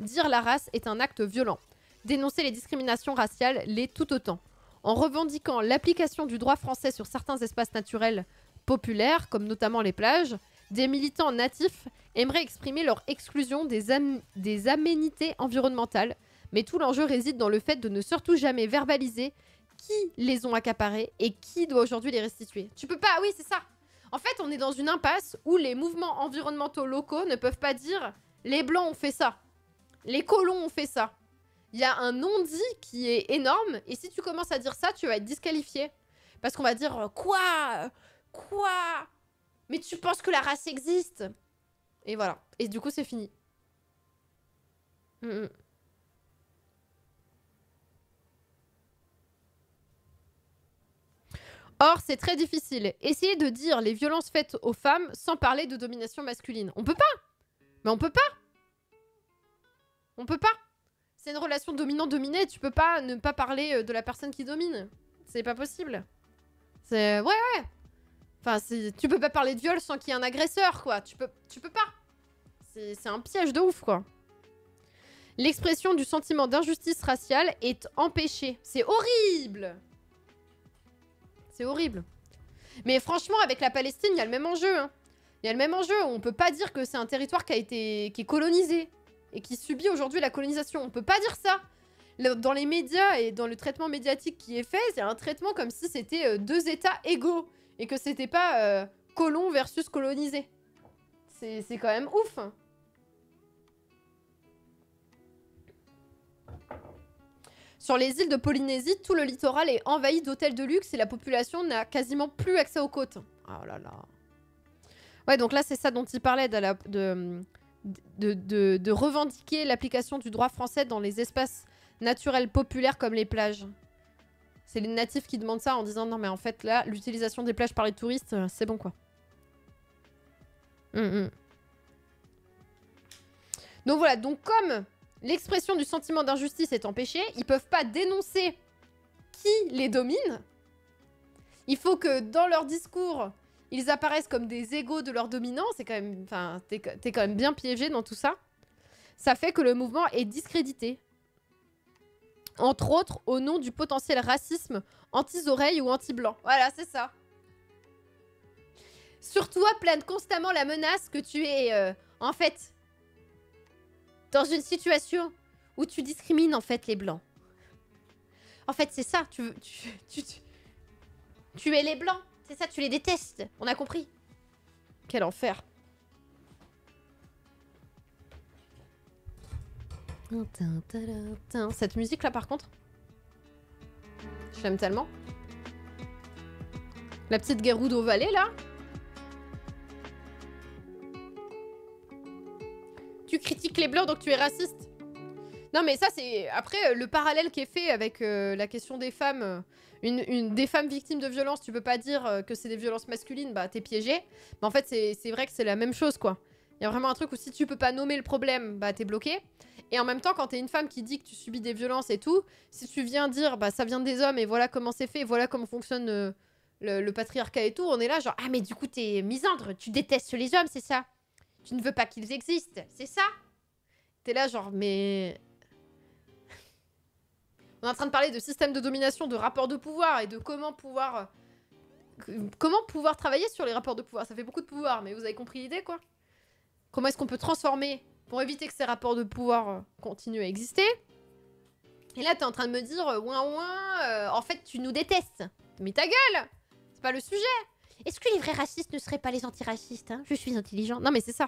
Dire la race est un acte violent. Dénoncer les discriminations raciales l'est tout autant. En revendiquant l'application du droit français sur certains espaces naturels populaires, comme notamment les plages, des militants natifs aimeraient exprimer leur exclusion des aménités environnementales, mais tout l'enjeu réside dans le fait de ne surtout jamais verbaliser qui les ont accaparés et qui doit aujourd'hui les restituer. Tu peux pas, oui c'est ça. En fait on est dans une impasse où les mouvements environnementaux locaux ne peuvent pas dire les blancs ont fait ça, les colons ont fait ça. Il y a un non-dit qui est énorme et si tu commences à dire ça, tu vas être disqualifié. Parce qu'on va dire quoi? Quoi? Mais tu penses que la race existe? Et voilà. Et du coup c'est fini. Or, c'est très difficile. Essayez de dire les violences faites aux femmes sans parler de domination masculine. On peut pas. Mais on peut pas. On peut pas. C'est une relation dominant-dominé. Tu peux pas ne pas parler de la personne qui domine. C'est pas possible. C'est... Ouais. Enfin, tu peux pas parler de viol sans qu'il y ait un agresseur, quoi. Tu peux pas. C'est un piège de ouf, quoi. L'expression du sentiment d'injustice raciale est empêchée. C'est horrible. C'est horrible. Mais franchement, avec la Palestine, il y a le même enjeu. Hein. Il y a le même enjeu. On peut pas dire que c'est un territoire qui est colonisé et qui subit aujourd'hui la colonisation. On peut pas dire ça. Dans les médias et dans le traitement médiatique qui est fait, c'est un traitement comme si c'était deux États égaux et que c'était pas colon versus colonisé. C'est quand même ouf. Hein. Sur les îles de Polynésie, tout le littoral est envahi d'hôtels de luxe et la population n'a quasiment plus accès aux côtes. Oh là là. Ouais, donc là, c'est ça dont il parlait, de revendiquer l'application du droit français dans les espaces naturels populaires comme les plages. C'est les natifs qui demandent ça en disant non mais en fait là, l'utilisation des plages par les touristes, c'est bon quoi. Donc voilà, donc comme... l'expression du sentiment d'injustice est empêchée, ils peuvent pas dénoncer qui les domine. Il faut que dans leur discours, ils apparaissent comme des égaux de leurs dominants. C'est quand même... Enfin, t'es quand même bien piégé dans tout ça. Ça fait que le mouvement est discrédité. Entre autres, au nom du potentiel racisme anti-oreilles ou anti-blanc. Voilà, c'est ça. Sur toi plane constamment la menace que tu es, en fait... dans une situation où tu discrimines en fait les blancs. En fait, c'est ça. Tu es les blancs. C'est ça, tu les détestes. On a compris. Quel enfer. Cette musique là par contre, je l'aime tellement. La petite Gerudo Valley là. Tu critiques les blancs donc tu es raciste. Non mais ça c'est... Après le parallèle qui est fait avec la question des femmes, des femmes victimes de violences, tu peux pas dire que c'est des violences masculines, bah t'es piégé. Mais en fait c'est vrai que c'est la même chose quoi. Il y a vraiment un truc où si tu peux pas nommer le problème, bah t'es bloqué. Et en même temps quand t'es une femme qui dit que tu subis des violences et tout, si tu viens dire bah ça vient des hommes et voilà comment c'est fait, voilà comment fonctionne le patriarcat et tout, on est là genre ah mais du coup t'es misandre, tu détestes les hommes c'est ça. Tu ne veux pas qu'ils existent, c'est ça? T'es là genre mais... On est en train de parler de système de domination, de rapports de pouvoir et de comment pouvoir travailler sur les rapports de pouvoir. Ça fait beaucoup de pouvoir, mais vous avez compris l'idée, quoi. Comment est-ce qu'on peut transformer pour éviter que ces rapports de pouvoir continuent à exister? Et là, t'es en train de me dire, en fait, tu nous détestes. Mais ta gueule! C'est pas le sujet. Est-ce que les vrais racistes ne seraient pas les antiracistes, hein? Je suis intelligent. Non, mais c'est ça.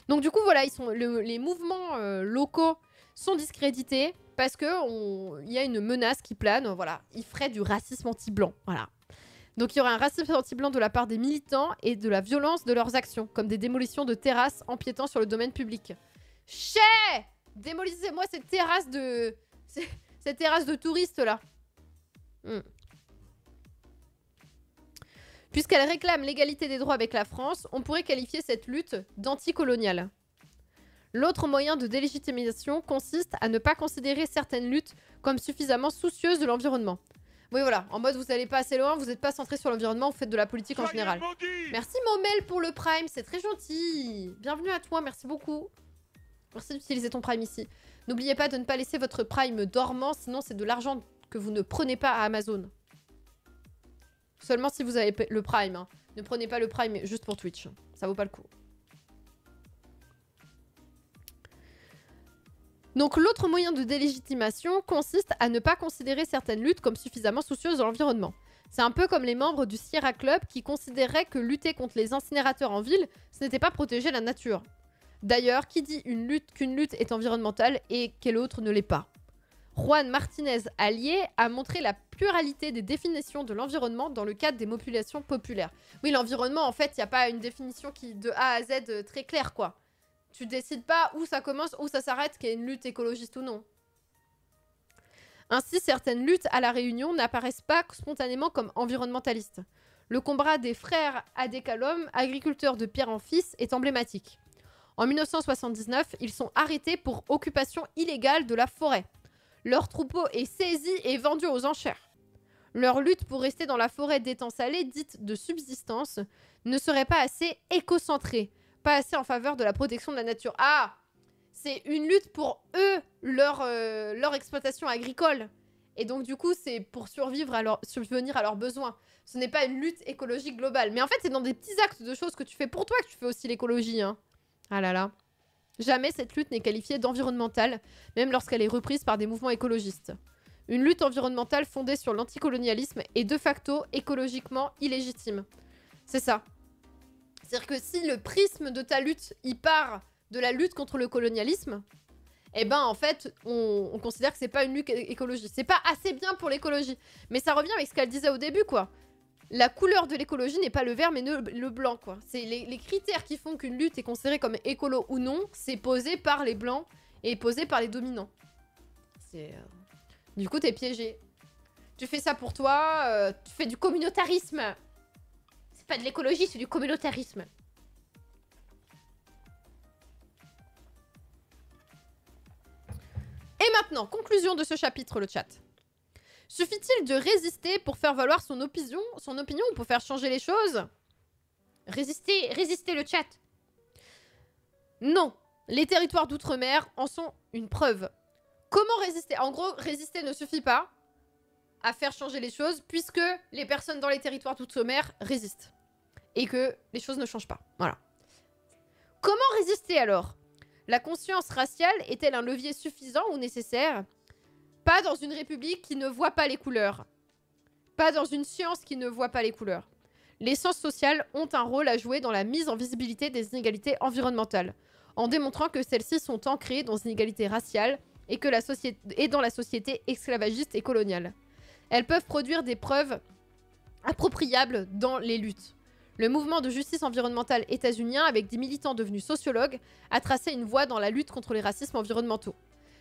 Donc du coup, voilà, les mouvements locaux sont discrédités parce que y a une menace qui plane, voilà. Ils feraient du racisme anti-blanc, voilà. Donc il y aurait un racisme anti-blanc de la part des militants et de la violence de leurs actions, comme des démolitions de terrasses empiétant sur le domaine public. Chais! Démolissez-moi cette terrasse de... cette terrasse de touristes, là. Puisqu'elle réclame l'égalité des droits avec la France, on pourrait qualifier cette lutte d'anticoloniale. L'autre moyen de délégitimisation consiste à ne pas considérer certaines luttes comme suffisamment soucieuses de l'environnement. Oui, voilà, en mode vous n'allez pas assez loin, vous n'êtes pas centré sur l'environnement, vous faites de la politique en général. Merci Momel pour le Prime, c'est très gentil. Bienvenue à toi, merci beaucoup. Merci d'utiliser ton Prime ici. N'oubliez pas de ne pas laisser votre Prime dormant, sinon c'est de l'argent que vous ne prenez pas à Amazon. Seulement si vous avez le Prime, hein. Ne prenez pas le Prime juste pour Twitch, ça vaut pas le coup. Donc l'autre moyen de délégitimation consiste à ne pas considérer certaines luttes comme suffisamment soucieuses de l'environnement. C'est un peu comme les membres du Sierra Club qui considéraient que lutter contre les incinérateurs en ville, ce n'était pas protéger la nature. D'ailleurs, qui dit qu'une lutte est environnementale et quelle autre ne l'est pas? Juan Martinez Allier a montré la pluralité des définitions de l'environnement dans le cadre des populations populaires. Oui, l'environnement, en fait, il n'y a pas une définition qui de A à Z très claire, quoi. Tu décides pas où ça commence, où ça s'arrête, qu'il y ait une lutte écologiste ou non. Ainsi, certaines luttes à La Réunion n'apparaissent pas spontanément comme environnementalistes. Le combat des frères Adékalom, agriculteurs de Pierre en Fils, est emblématique. En 1979, ils sont arrêtés pour occupation illégale de la forêt. Leur troupeau est saisi et vendu aux enchères. Leur lutte pour rester dans la forêt d'étang salé, dite de subsistance, ne serait pas assez écocentrée, pas assez en faveur de la protection de la nature. Ah! C'est une lutte pour eux, leur exploitation agricole. Et donc du coup, c'est pour subvenir à leurs besoins. Ce n'est pas une lutte écologique globale. Mais en fait, c'est dans des petits actes de choses que tu fais pour toi que tu fais aussi l'écologie, hein. Ah là là. Jamais cette lutte n'est qualifiée d'environnementale, même lorsqu'elle est reprise par des mouvements écologistes. Une lutte environnementale fondée sur l'anticolonialisme est de facto écologiquement illégitime. C'est ça. C'est-à-dire que si le prisme de ta lutte, il part de la lutte contre le colonialisme, eh ben en fait, on considère que c'est pas une lutte écologiste. C'est pas assez bien pour l'écologie. Mais ça revient avec ce qu'elle disait au début, quoi. La couleur de l'écologie n'est pas le vert, mais le blanc, quoi. C'est les critères qui font qu'une lutte est considérée comme écolo ou non, c'est posé par les blancs et posé par les dominants. C'est... Du coup, t'es piégé. Tu fais ça pour toi, tu fais du communautarisme. C'est pas de l'écologie, c'est du communautarisme. Et maintenant, conclusion de ce chapitre, le chat. Suffit-il de résister pour faire valoir son opinion ou pour faire changer les choses? Résister le chat. Non, les territoires d'outre-mer en sont une preuve. Comment résister? En gros, résister ne suffit pas à faire changer les choses puisque les personnes dans les territoires d'outre-mer résistent. Et que les choses ne changent pas. Voilà. Comment résister alors? La conscience raciale est-elle un levier suffisant ou nécessaire? Pas dans une république qui ne voit pas les couleurs. Pas dans une science qui ne voit pas les couleurs. Les sciences sociales ont un rôle à jouer dans la mise en visibilité des inégalités environnementales. en démontrant que celles-ci sont ancrées dans une égalité raciale et dans la société esclavagiste et coloniale. Elles peuvent produire des preuves appropriables dans les luttes. Le mouvement de justice environnementale états-unien, avec des militants devenus sociologues, a tracé une voie dans la lutte contre les racismes environnementaux.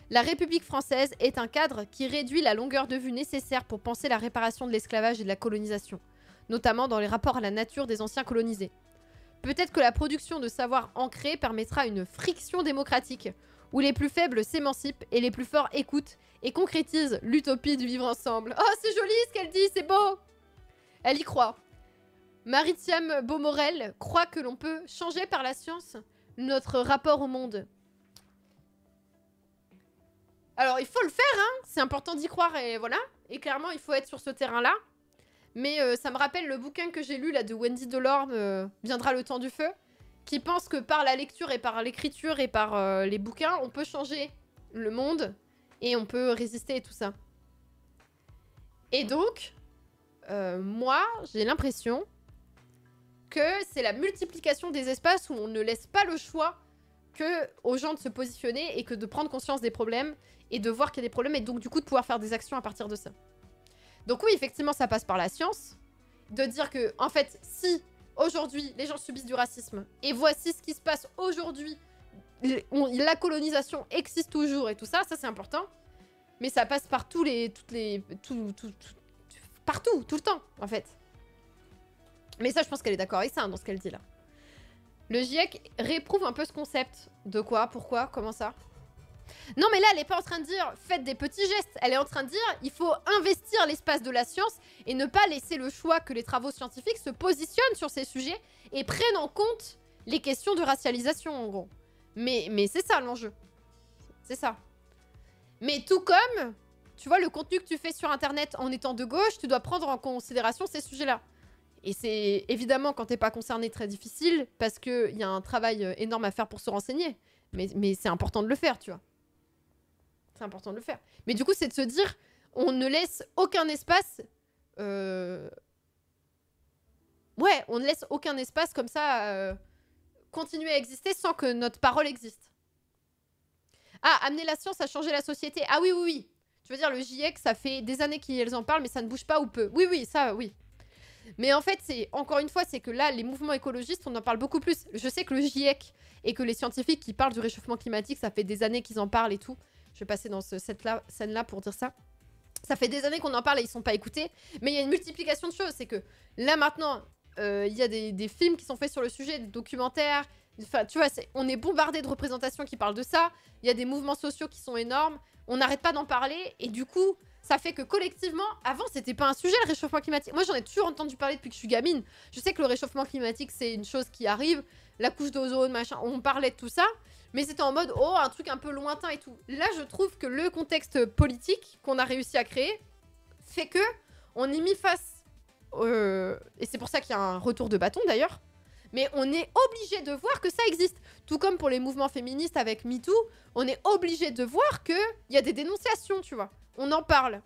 La République française est un cadre qui réduit la longueur de vue nécessaire pour penser la réparation de l'esclavage et de la colonisation, notamment dans les rapports à la nature des anciens colonisés. Peut-être que la production de savoir ancré permettra une friction démocratique, où les plus faibles s'émancipent et les plus forts écoutent et concrétisent l'utopie du vivre ensemble. Oh, c'est joli ce qu'elle dit, c'est beau! Elle y croit. Marie-Thiam Beaumorel croit que l'on peut changer par la science notre rapport au monde. Alors, il faut le faire, hein. C'est important d'y croire, et voilà. Et clairement, il faut être sur ce terrain-là. Mais ça me rappelle le bouquin que j'ai lu, là, de Wendy Delorme, Viendra le temps du feu, qui pense que par la lecture et par l'écriture et par les bouquins, on peut changer le monde et on peut résister et tout ça. Et donc, moi, j'ai l'impression que c'est la multiplication des espaces où on ne laisse pas le choix aux gens de se positionner et que de prendre conscience des problèmes et de voir qu'il y a des problèmes et donc du coup de pouvoir faire des actions à partir de ça. Donc oui, effectivement, ça passe par la science. De dire que, en fait, si aujourd'hui les gens subissent du racisme et voici ce qui se passe aujourd'hui, la colonisation existe toujours et tout ça, ça c'est important. Mais ça passe par partout, tout le temps, en fait. Mais ça, je pense qu'elle est d'accord avec ça, hein, dans ce qu'elle dit là. Le GIEC réprouve un peu ce concept. De quoi? Pourquoi? Comment ça? Non, mais là, elle est pas en train de dire faites des petits gestes. Elle est en train de dire il faut investir l'espace de la science et ne pas laisser le choix que les travaux scientifiques se positionnent sur ces sujets et prennent en compte les questions de racialisation, en gros. Mais c'est ça l'enjeu. C'est ça. Mais tout comme, tu vois, le contenu que tu fais sur Internet en étant de gauche, tu dois prendre en considération ces sujets-là. Et c'est évidemment, quand t'es pas concerné, très difficile, parce qu'il y a un travail énorme à faire pour se renseigner. Mais c'est important de le faire, tu vois. C'est important de le faire. Mais du coup, c'est de se dire, on ne laisse aucun espace... Ouais, on ne laisse aucun espace comme ça continuer à exister sans que notre parole existe. Ah, amener la science à changer la société. Ah oui, oui, oui. Je veux dire, le GIEC, ça fait des années qu'ils en parlent, mais ça ne bouge pas ou peu. Oui, oui, ça, oui. Mais en fait, c'est encore une fois, c'est que là, les mouvements écologistes, on en parle beaucoup plus. Je sais que le GIEC et que les scientifiques qui parlent du réchauffement climatique, ça fait des années qu'ils en parlent et tout. Je vais passer dans cette scène-là pour dire ça. Ça fait des années qu'on en parle et ils sont pas écoutés. Mais il y a une multiplication de choses. C'est que là, maintenant, il y a des films qui sont faits sur le sujet, des documentaires. Enfin, tu vois, on est bombardé de représentations qui parlent de ça. Il y a des mouvements sociaux qui sont énormes. On n'arrête pas d'en parler. Et du coup, ça fait que collectivement, avant, c'était pas un sujet, le réchauffement climatique. Moi, j'en ai toujours entendu parler depuis que je suis gamine. Je sais que le réchauffement climatique, c'est une chose qui arrive. La couche d'ozone, machin, on parlait de tout ça. Mais c'était en mode, oh, un truc un peu lointain et tout. Là, je trouve que le contexte politique qu'on a réussi à créer fait que on y mit face. Et c'est pour ça qu'il y a un retour de bâton, d'ailleurs. Mais on est obligé de voir que ça existe. Tout comme pour les mouvements féministes avec MeToo, on est obligé de voir qu'il y a des dénonciations, tu vois. On en parle.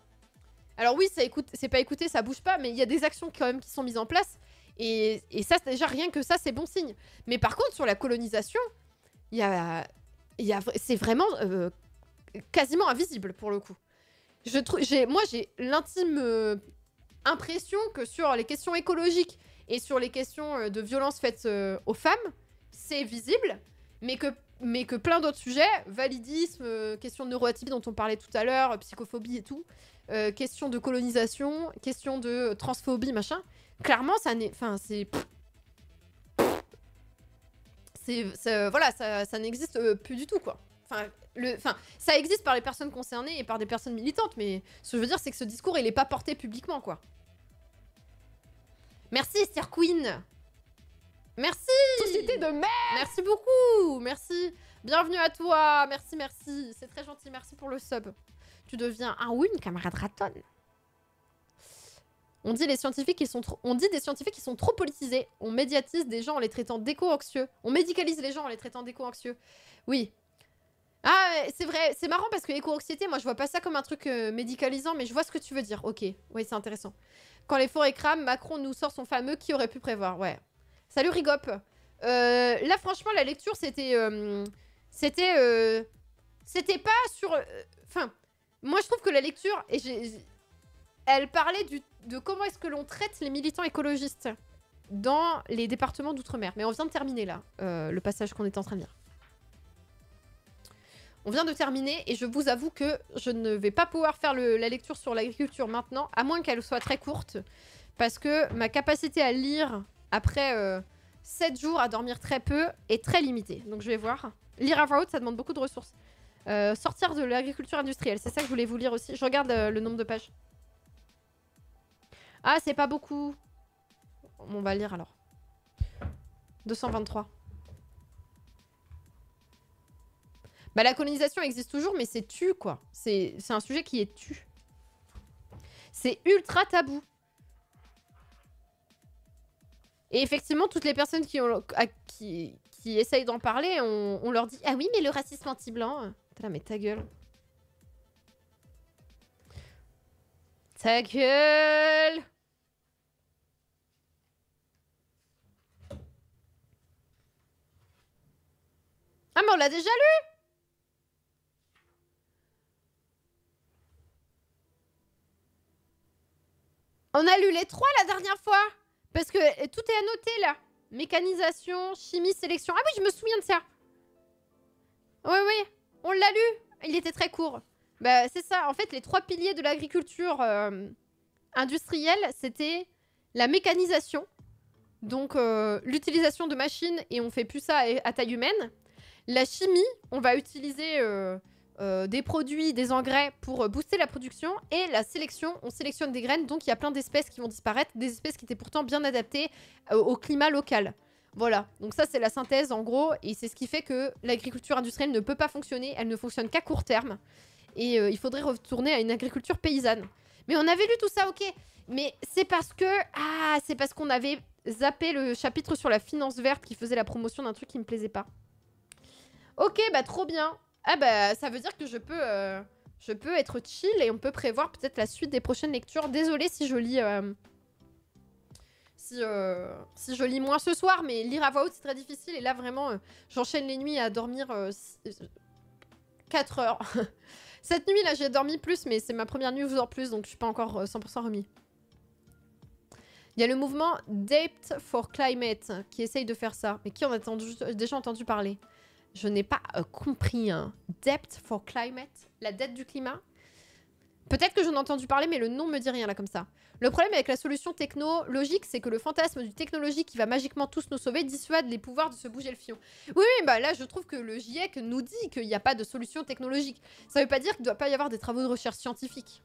Alors oui, c'est pas écouté, ça bouge pas, mais il y a des actions quand même qui sont mises en place. Et ça, déjà, rien que ça, c'est bon signe. Mais par contre, sur la colonisation, c'est vraiment quasiment invisible, pour le coup. Moi, j'ai l'intime impression que sur les questions écologiques et sur les questions de violences faites aux femmes, c'est visible, mais que plein d'autres sujets, validisme, question de neuroatypie dont on parlait tout à l'heure, psychophobie et tout, question de colonisation, question de transphobie, machin, clairement, ça n'est... Enfin, voilà, ça n'existe plus du tout, quoi. Enfin, ça existe par les personnes concernées et par des personnes militantes, mais ce que je veux dire, c'est que ce discours, il est pas porté publiquement, quoi. Merci, Sir Queen. Merci. Société de merde. Merci beaucoup. Merci. Bienvenue à toi. Merci, merci. C'est très gentil. Merci pour le sub. Tu deviens un win, camarade Raton. On dit des scientifiques qui sont trop politisés. On médiatise des gens en les traitant d'éco-anxieux. On médicalise les gens en les traitant d'éco-anxieux. Oui. Ah, c'est vrai. C'est marrant parce que l'éco-anxiété, moi, je vois pas ça comme un truc médicalisant, mais je vois ce que tu veux dire. Ok. Oui, c'est intéressant. Quand les forêts crament, Macron nous sort son fameux « qui aurait pu prévoir ?» Ouais. Salut Rigop. Là, franchement, la lecture, c'était pas sur... Enfin, moi, je trouve que la lecture... Elle parlait de comment est-ce que l'on traite les militants écologistes dans les départements d'outre-mer. Mais on vient de terminer, là, le passage qu'on était en train de lire. On vient de terminer, et je vous avoue que je ne vais pas pouvoir faire la lecture sur l'agriculture maintenant, à moins qu'elle soit très courte, parce que ma capacité à lire après 7 jours à dormir très peu est très limitée. Donc je vais voir. Lire à voix haute, ça demande beaucoup de ressources. Sortir de l'agriculture industrielle, c'est ça que je voulais vous lire aussi. Je regarde le nombre de pages. Ah, c'est pas beaucoup. On va lire alors. 223. Bah la colonisation existe toujours, mais c'est tu, quoi. C'est un sujet qui est tu. C'est ultra tabou. Et effectivement, toutes les personnes qui essayent d'en parler, on leur dit « Ah oui, mais le racisme anti-blanc... » T'es là, mais ta gueule. Ta gueule! Ah mais on l'a déjà lu! On a lu les 3 la dernière fois. Parce que tout est annoté là. Mécanisation, chimie, sélection. Ah oui, je me souviens de ça. Oui, oui, on l'a lu. Il était très court. Bah, c'est ça. En fait, les 3 piliers de l'agriculture industrielle, c'était la mécanisation. Donc, l'utilisation de machines et on fait plus ça à taille humaine. La chimie, on va utiliser des produits, des engrais pour booster la production. Et la sélection, on sélectionne des graines. Donc, il y a plein d'espèces qui vont disparaître. Des espèces qui étaient pourtant bien adaptées au climat local. Voilà. Donc ça, c'est la synthèse, en gros. Et c'est ce qui fait que l'agriculture industrielle ne peut pas fonctionner. Elle ne fonctionne qu'à court terme. Et il faudrait retourner à une agriculture paysanne. Mais on avait lu tout ça, ok. Mais c'est parce que... Ah, c'est parce qu'on avait zappé le chapitre sur la finance verte qui faisait la promotion d'un truc qui me plaisait pas. Ok, bah trop bien. Ah bah ça veut dire que je peux être chill et on peut prévoir peut-être la suite des prochaines lectures. Désolée si je lis si je lis moins ce soir, mais lire à voix haute c'est très difficile et là vraiment j'enchaîne les nuits à dormir 4 heures. Cette nuit là j'ai dormi plus mais c'est ma première nuit en plus donc je suis pas encore 100% remis. Il y a le mouvement Debt for Climate qui essaye de faire ça. Mais qui en a déjà entendu parler? Je n'ai pas compris. Hein. Debt for Climate? La dette du climat? Peut-être que j'en ai entendu parler, mais le nom me dit rien là comme ça. Le problème avec la solution technologique, c'est que le fantasme du technologique qui va magiquement tous nous sauver dissuade les pouvoirs de se bouger le fion. Oui, oui, bah là je trouve que le GIEC nous dit qu'il n'y a pas de solution technologique. Ça veut pas dire qu'il ne doit pas y avoir des travaux de recherche scientifique.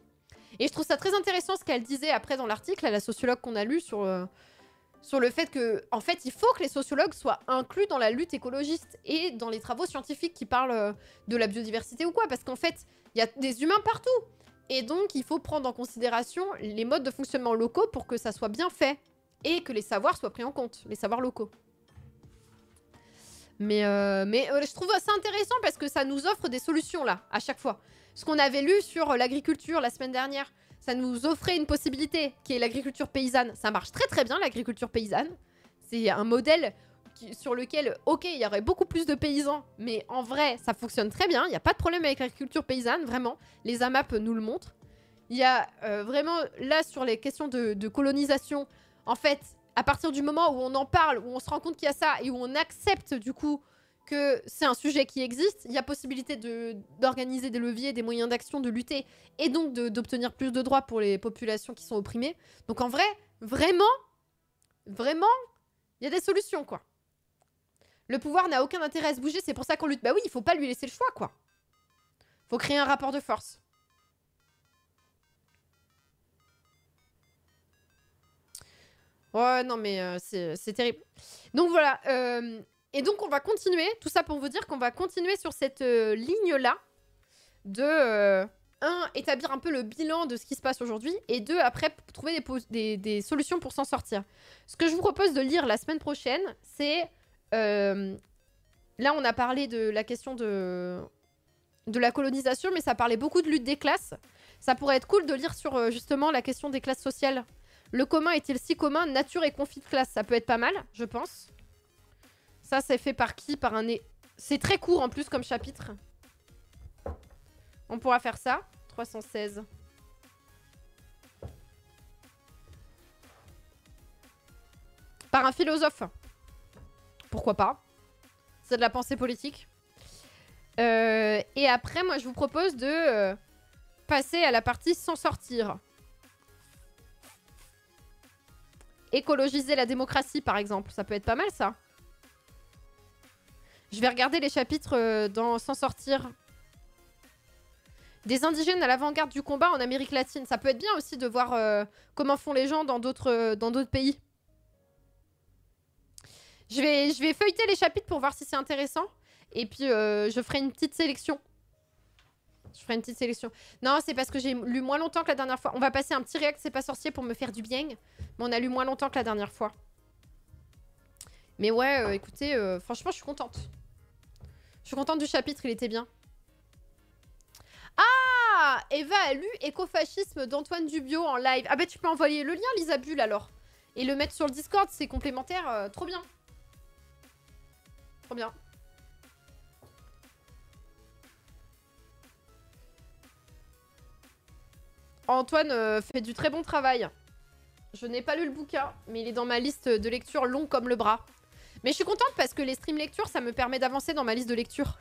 Et je trouve ça très intéressant ce qu'elle disait après dans l'article, la sociologue qu'on a lu sur le fait que, en fait, il faut que les sociologues soient inclus dans la lutte écologiste et dans les travaux scientifiques qui parlent de la biodiversité ou quoi, parce qu'en fait, il y a des humains partout. Et donc, il faut prendre en considération les modes de fonctionnement locaux pour que ça soit bien fait et que les savoirs soient pris en compte, les savoirs locaux. Mais je trouve ça intéressant parce que ça nous offre des solutions là, à chaque fois. Ce qu'on avait lu sur l'agriculture la semaine dernière, ça nous offrait une possibilité qui est l'agriculture paysanne. Ça marche très très bien l'agriculture paysanne. C'est un modèle sur lequel, ok, il y aurait beaucoup plus de paysans, mais en vrai, ça fonctionne très bien. Il n'y a pas de problème avec l'agriculture paysanne, vraiment. Les AMAP nous le montrent. Il y a vraiment, là, sur les questions de colonisation, en fait, à partir du moment où on en parle, où on se rend compte qu'il y a ça, et où on accepte, du coup, que c'est un sujet qui existe, il y a possibilité d'organiser des leviers, des moyens d'action, de lutter, et donc d'obtenir plus de droits pour les populations qui sont opprimées. Donc en vrai, vraiment, il y a des solutions, quoi. Le pouvoir n'a aucun intérêt à se bouger, c'est pour ça qu'on lutte. Bah oui, il faut pas lui laisser le choix, quoi. Faut créer un rapport de force. Ouais, non, mais c'est terrible. Donc voilà, et donc on va continuer, tout ça pour vous dire qu'on va continuer sur cette ligne-là de, 1, établir un peu le bilan de ce qui se passe aujourd'hui, et 2, après, trouver des solutions pour s'en sortir. Ce que je vous propose de lire la semaine prochaine, c'est... là, on a parlé de la question de la colonisation, mais ça parlait beaucoup de lutte des classes. Ça pourrait être cool de lire sur, justement, la question des classes sociales. Le commun est-il si commun? Nature et conflit de classe, ça peut être pas mal, je pense. Ça, c'est fait par qui? Par un... C'est très court en plus comme chapitre. On pourra faire ça. 316. Par un philosophe. Pourquoi pas? C'est de la pensée politique. Et après, moi, je vous propose de passer à la partie s'en sortir. Écologiser la démocratie, par exemple. Ça peut être pas mal, ça. Je vais regarder les chapitres dans s'en sortir. Des indigènes à l'avant-garde du combat en Amérique latine. Ça peut être bien aussi de voir comment font les gens dans d'autres pays. Je vais feuilleter les chapitres pour voir si c'est intéressant. Et puis, je ferai une petite sélection. Non, c'est parce que j'ai lu moins longtemps que la dernière fois. On va passer un petit réact, c'est pas sorcier pour me faire du bien. Mais on a lu moins longtemps que la dernière fois. Mais ouais, écoutez, franchement, je suis contente. Je suis contente du chapitre, il était bien. Ah, Eva a lu Écofascisme d'Antoine Dubio en live. Ah bah tu peux envoyer le lien, Lisa Bulle, alors. Et le mettre sur le Discord, c'est complémentaire. Trop bien. Trop bien. Antoine fait du très bon travail. Je n'ai pas lu le bouquin, mais il est dans ma liste de lecture long comme le bras. Mais je suis contente parce que les stream lectures, ça me permet d'avancer dans ma liste de lecture.